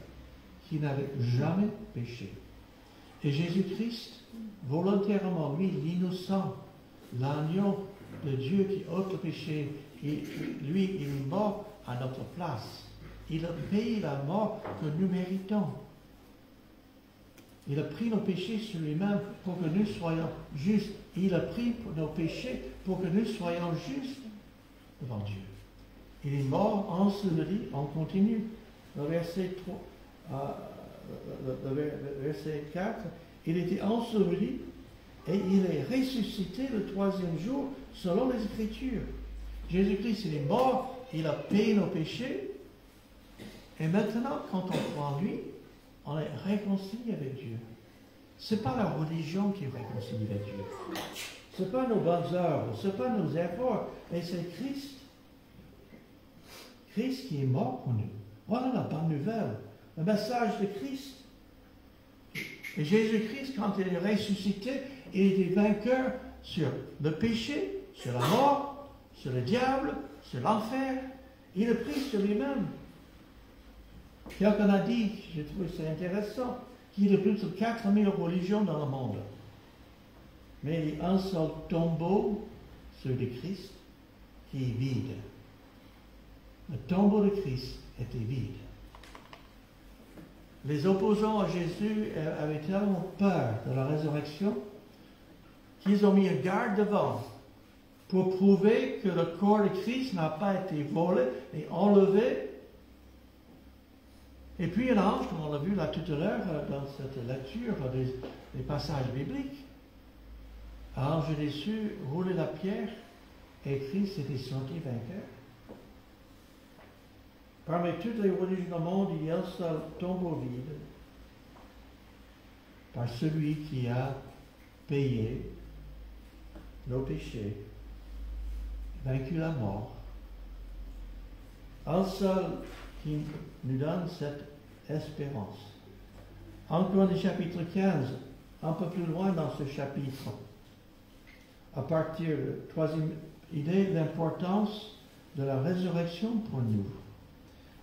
qui n'avait jamais péché. Et Jésus-Christ, volontairement, lui, l'innocent, l'agneau de Dieu qui ôte le péché, lui, il est mort à notre place. Il a payé la mort que nous méritons. Il a pris nos péchés sur lui-même pour que nous soyons justes. Il a pris nos péchés pour que nous soyons justes devant Dieu. Il est mort, enseveli, on continue. Le verset 4, il était enseveli et il est ressuscité le troisième jour selon les Écritures. Jésus-Christ, il est mort, il a payé nos péchés Et maintenant, quand on croit en lui, on est réconcilié avec Dieu. Ce n'est pas la religion qui réconcilie avec Dieu. Ce n'est pas nos bonnes œuvres, ce n'est pas nos efforts, mais c'est Christ. Christ qui est mort pour nous. Voilà la bonne nouvelle, le message de Christ. Et Jésus-Christ, quand il est ressuscité, il était vainqueur sur le péché, sur la mort, sur le diable, sur l'enfer. Il a pris sur lui-même. Quelqu'un a dit, j'ai trouvé ça intéressant, qu'il y a plus de 4000 religions dans le monde. Mais il y a un seul tombeau, celui de Christ, qui est vide. Le tombeau de Christ était vide. Les opposants à Jésus avaient tellement peur de la résurrection qu'ils ont mis un garde devant pour prouver que le corps de Christ n'a pas été volé et enlevé. Et puis un ange, comme on l'a vu là tout à l'heure dans cette lecture des passages bibliques, un ange dessus roulait la pierre et Christ était sorti vainqueur. Parmi toutes les religions du monde, il y a un seul tombeau vide par celui qui a payé nos péchés, vaincu la mort. Un seul qui nous donne cette espérance. En Corinthiens chapitre 15, un peu plus loin dans ce chapitre, à partir de la troisième idée, l'importance de la résurrection pour nous.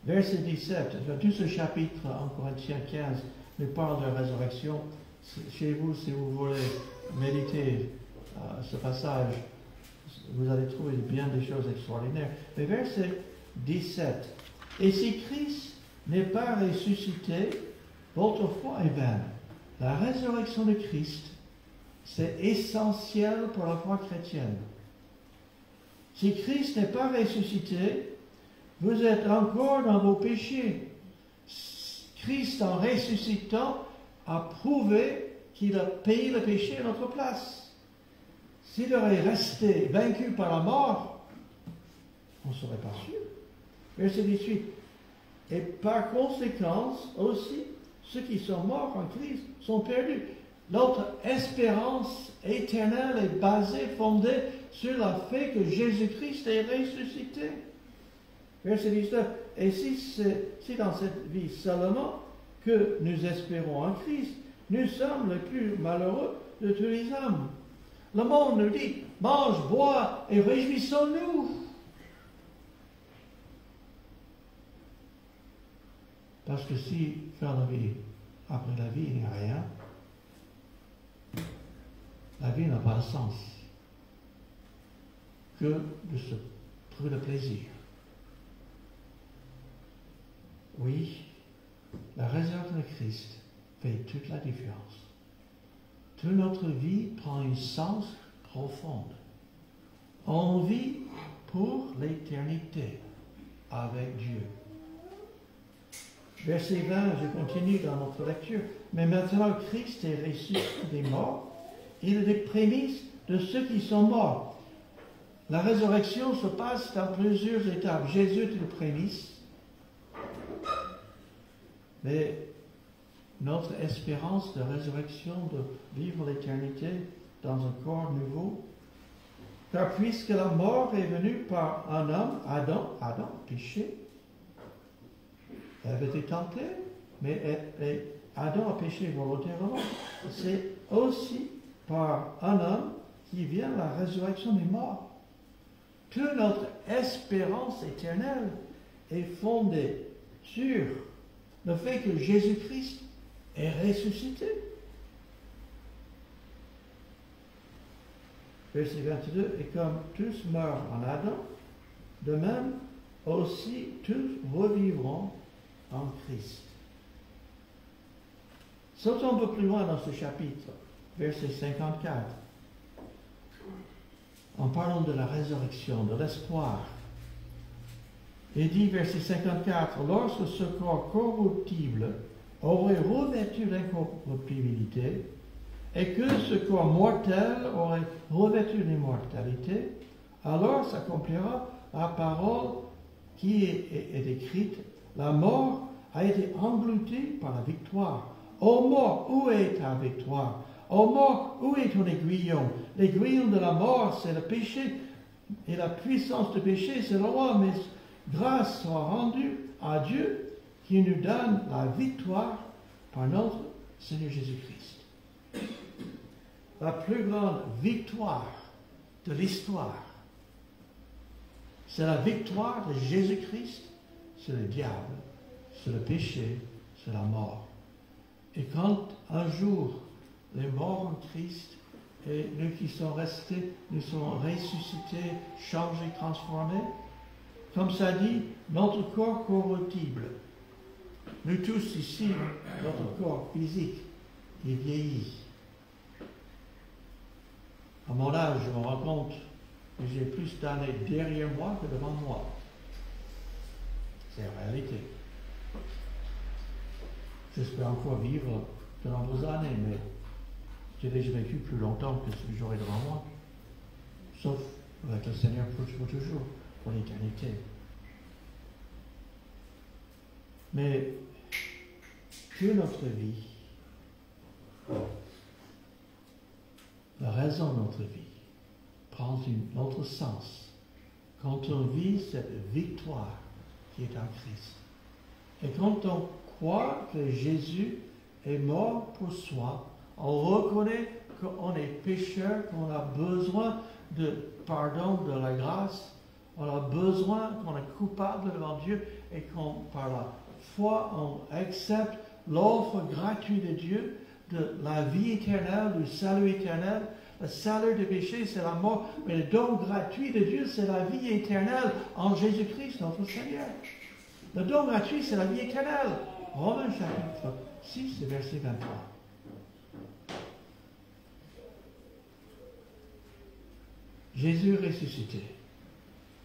Verset 17, tout ce chapitre en Corinthiens 15 nous parle de la résurrection. Chez vous, si vous voulez méditer ce passage, vous allez trouver bien des choses extraordinaires. Mais verset 17, et si Christ n'est pas ressuscité, votre foi est vaine. La résurrection de Christ, c'est essentiel pour la foi chrétienne. Si Christ n'est pas ressuscité, vous êtes encore dans vos péchés. Christ, en ressuscitant, a prouvé qu'il a payé le péché à notre place. S'il aurait resté vaincu par la mort, on ne serait pas sûr. Verset 18. Et par conséquence, aussi, ceux qui sont morts en Christ sont perdus. Notre espérance éternelle est basée, fondée sur le fait que Jésus-Christ est ressuscité. Verset 19. Et si dans cette vie seulement que nous espérons en Christ, nous sommes les plus malheureux de tous les hommes. Le monde nous dit, mange, bois et réjouissons-nous. Parce que si, après la vie, il n'y a rien, la vie n'a pas de sens que de se trouver le plaisir. Oui, la résurrection de Christ fait toute la différence. Toute notre vie prend un sens profond. On vit pour l'éternité avec Dieu. Verset 20, je continue dans notre lecture. Mais maintenant, Christ est ressuscité des morts. Il est les prémices de ceux qui sont morts. La résurrection se passe dans plusieurs étapes. Jésus est le prémisse. Mais notre espérance de résurrection, de vivre l'éternité dans un corps nouveau, car puisque la mort est venue par un homme, Adam, péché, elle avait été tentée, mais Adam a péché volontairement. C'est aussi par un homme qui vient la résurrection des morts. Toute notre espérance éternelle est fondée sur le fait que Jésus-Christ est ressuscité. Verset 22, et comme tous meurent en Adam, de même aussi tous revivront en Christ. Sautons un peu plus loin dans ce chapitre, verset 54. En parlant de la résurrection, de l'espoir, il dit, verset 54, lorsque ce corps corruptible aurait revêtu l'incorruptibilité, et que ce corps mortel aurait revêtu l'immortalité, alors s'accomplira la parole qui est écrite, la mort a été englouti par la victoire. Ô mort, où est ta victoire? Ô mort, où est ton aiguillon? L'aiguillon de la mort, c'est le péché, et la puissance du péché, c'est la loi. Mais grâce soit rendue à Dieu qui nous donne la victoire par notre Seigneur Jésus-Christ. La plus grande victoire de l'histoire, c'est la victoire de Jésus-Christ sur le diable, sur le péché, sur la mort. Et quand un jour les morts en Christ et nous qui sont restés, nous serons ressuscités, changés, transformés, comme ça dit, notre corps corruptible. Nous tous ici, notre corps physique, il vieillit. À mon âge, je me rends compte que j'ai plus d'années derrière moi que devant moi. C'est la réalité. J'espère encore vivre de nombreuses années, mais j'ai déjà vécu plus longtemps que ce que j'aurai devant moi. Sauf avec le Seigneur pour toujours, pour l'éternité. Mais que notre vie, la raison de notre vie, prend un autre sens quand on vit cette victoire qui est en Christ. Et quand on croit que Jésus est mort pour soi, on reconnaît qu'on est pécheur, qu'on a besoin de pardon, de la grâce, on a besoin, qu'on est coupable devant Dieu et qu'on, par la foi, on accepte l'offre gratuite de Dieu de la vie éternelle, du salut éternel. Le salaire du péché, c'est la mort, mais le don gratuit de Dieu, c'est la vie éternelle en Jésus-Christ, notre Seigneur. Le don gratuit, c'est la vie éternelle. Romains chapitre 6, verset 23. Jésus ressuscité,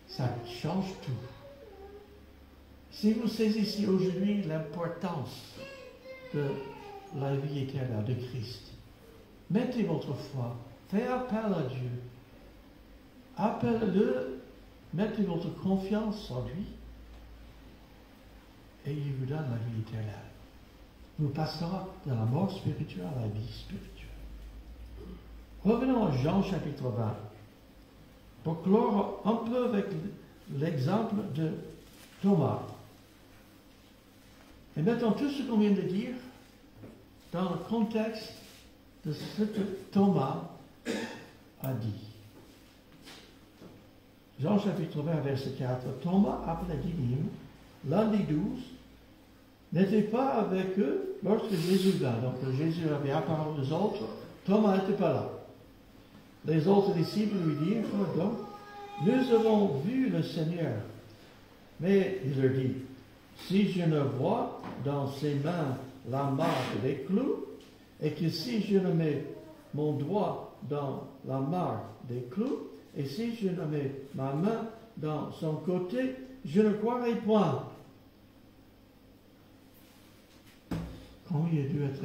ça change tout. Si vous saisissez aujourd'hui l'importance de la vie éternelle de Christ, mettez votre foi, faites appel à Dieu, appelez-le, mettez votre confiance en lui, et il vous donne la vie éternelle. Vous passera de la mort spirituelle à la vie spirituelle. Revenons à Jean chapitre 20, pour clore un peu avec l'exemple de Thomas. Et mettons tout ce qu'on vient de dire dans le contexte de ce que Thomas a dit. Jean chapitre 20, verset 4. Thomas, appelé Didyme, l'un des 12, n'était pas avec eux lorsque Jésus vint. Donc Jésus avait apparu aux autres, Thomas n'était pas là. Les autres disciples lui dirent, donc, nous avons vu le Seigneur. Mais il leur dit, si je ne vois dans ses mains la marque des clous, et que si je ne mets mon doigt dans la marque des clous, et si je ne mets ma main dans son côté, je ne croirai point. Comment il a dû être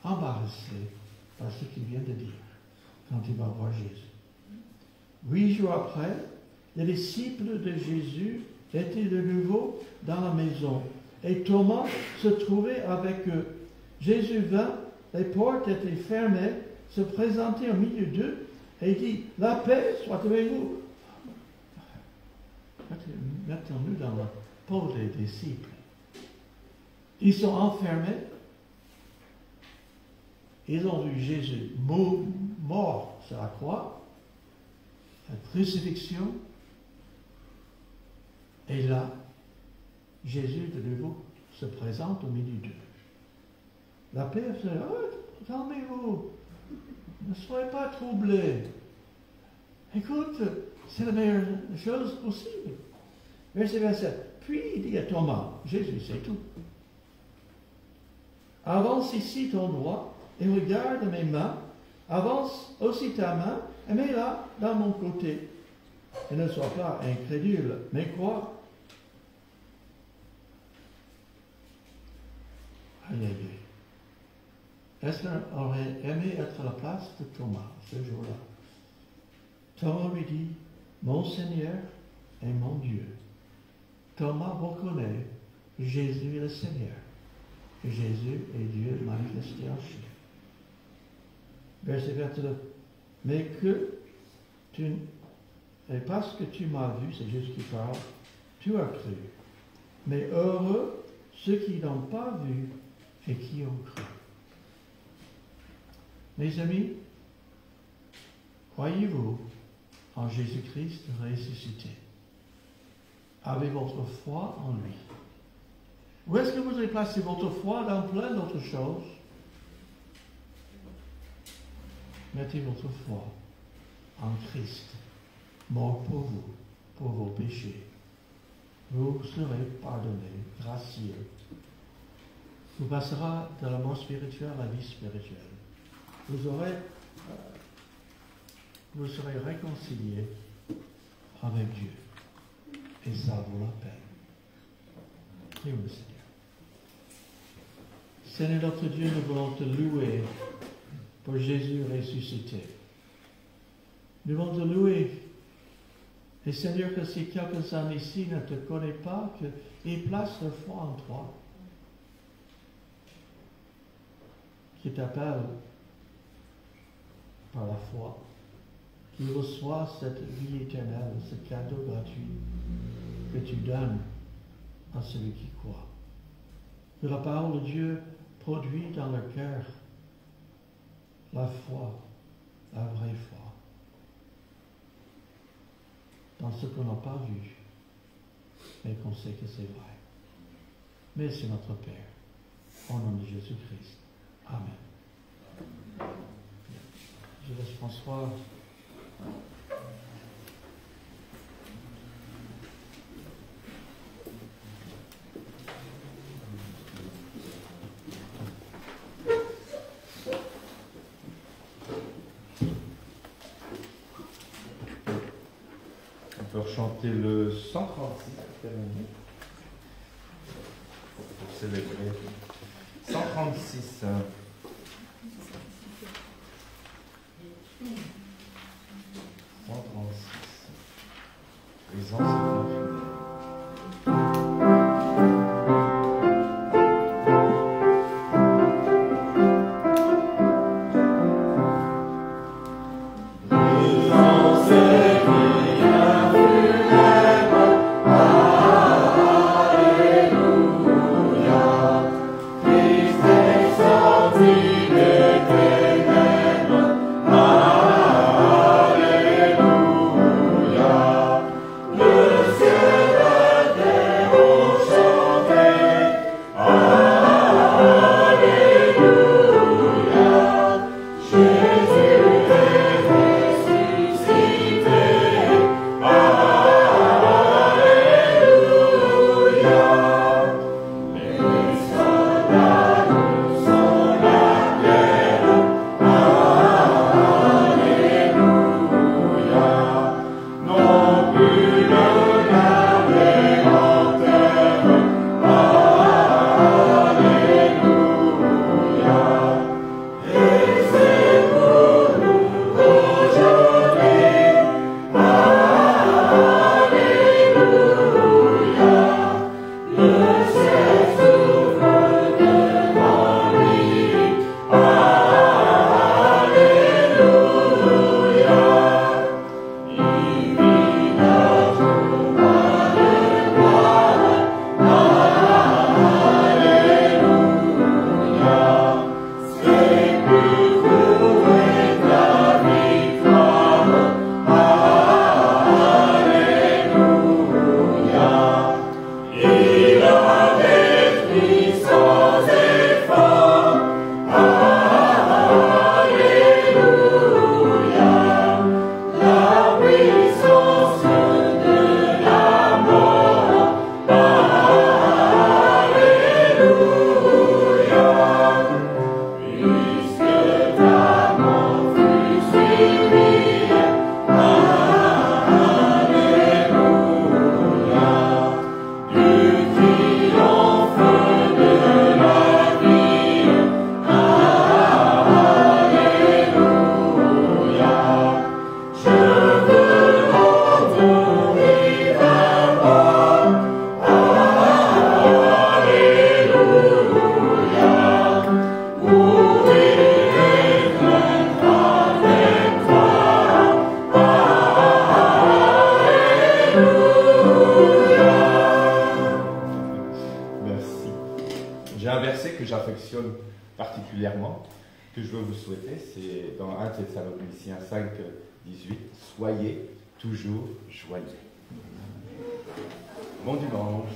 embarrassé par ce qu'il vient de dire quand il va voir Jésus. 8 jours après, les disciples de Jésus étaient de nouveau dans la maison et Thomas se trouvait avec eux. Jésus vint, les portes étaient fermées, se présentait au milieu d'eux et dit, la paix soit avec vous. Mettons-nous dans la peau des disciples. Ils sont enfermés. Ils ont vu Jésus mort sur la croix, la crucifixion, et là, Jésus de nouveau se présente au milieu d'eux. La paix, c'est calmez-vous, ne soyez pas troublés. Écoute, c'est la meilleure chose possible. Verset 27. Puis il dit à Thomas, Jésus sait tout. Avance ici ton doigt et regarde mes mains. Avance aussi ta main et mets-la dans mon côté. Et ne sois pas incrédule, mais crois. Aïe, aïe, aïe. Esther aurait aimé être à la place de Thomas ce jour-là. Thomas lui dit, mon Seigneur et mon Dieu. Thomas reconnaît que Jésus est le Seigneur, que Jésus est Dieu manifesté en chair. Verset 29. Mais et parce que tu m'as vu, c'est Jésus qui parle, tu as cru. Mais heureux ceux qui n'ont pas vu et qui ont cru. Mes amis, croyez-vous en Jésus-Christ ressuscité? Avez votre foi en lui? Ou est-ce que vous avez placé votre foi dans plein d'autres choses? Mettez votre foi en Christ, mort pour vous, pour vos péchés. Vous serez pardonné, gracieux. Vous passerez de la mort spirituelle à la vie spirituelle. Vous serez réconciliés avec Dieu. Et ça vaut la peine. Prions le Seigneur. Seigneur notre Dieu, nous voulons te louer pour Jésus ressuscité. Nous voulons te louer. Et Seigneur, que si quelques-uns ici ne te connaissent pas, qu'ils placent leur foi en toi. Qui t'appellent par la foi. Qu'ils reçoivent cette vie éternelle, ce cadeau gratuit que tu donnes à celui qui croit. Que la parole de Dieu produit dans leur cœur la foi, la vraie foi, dans ce qu'on n'a pas vu, mais qu'on sait que c'est vrai. Merci notre Père, au nom de Jésus-Christ. Amen. Je laisse François. On peut chanter le 136 pour célébrer. 136. Présence infinie. Alléluia. j'affectionne particulièrement, que je veux vous souhaiter, c'est dans 1 Thessaloniciens 5, 18, soyez toujours joyeux. Bon dimanche.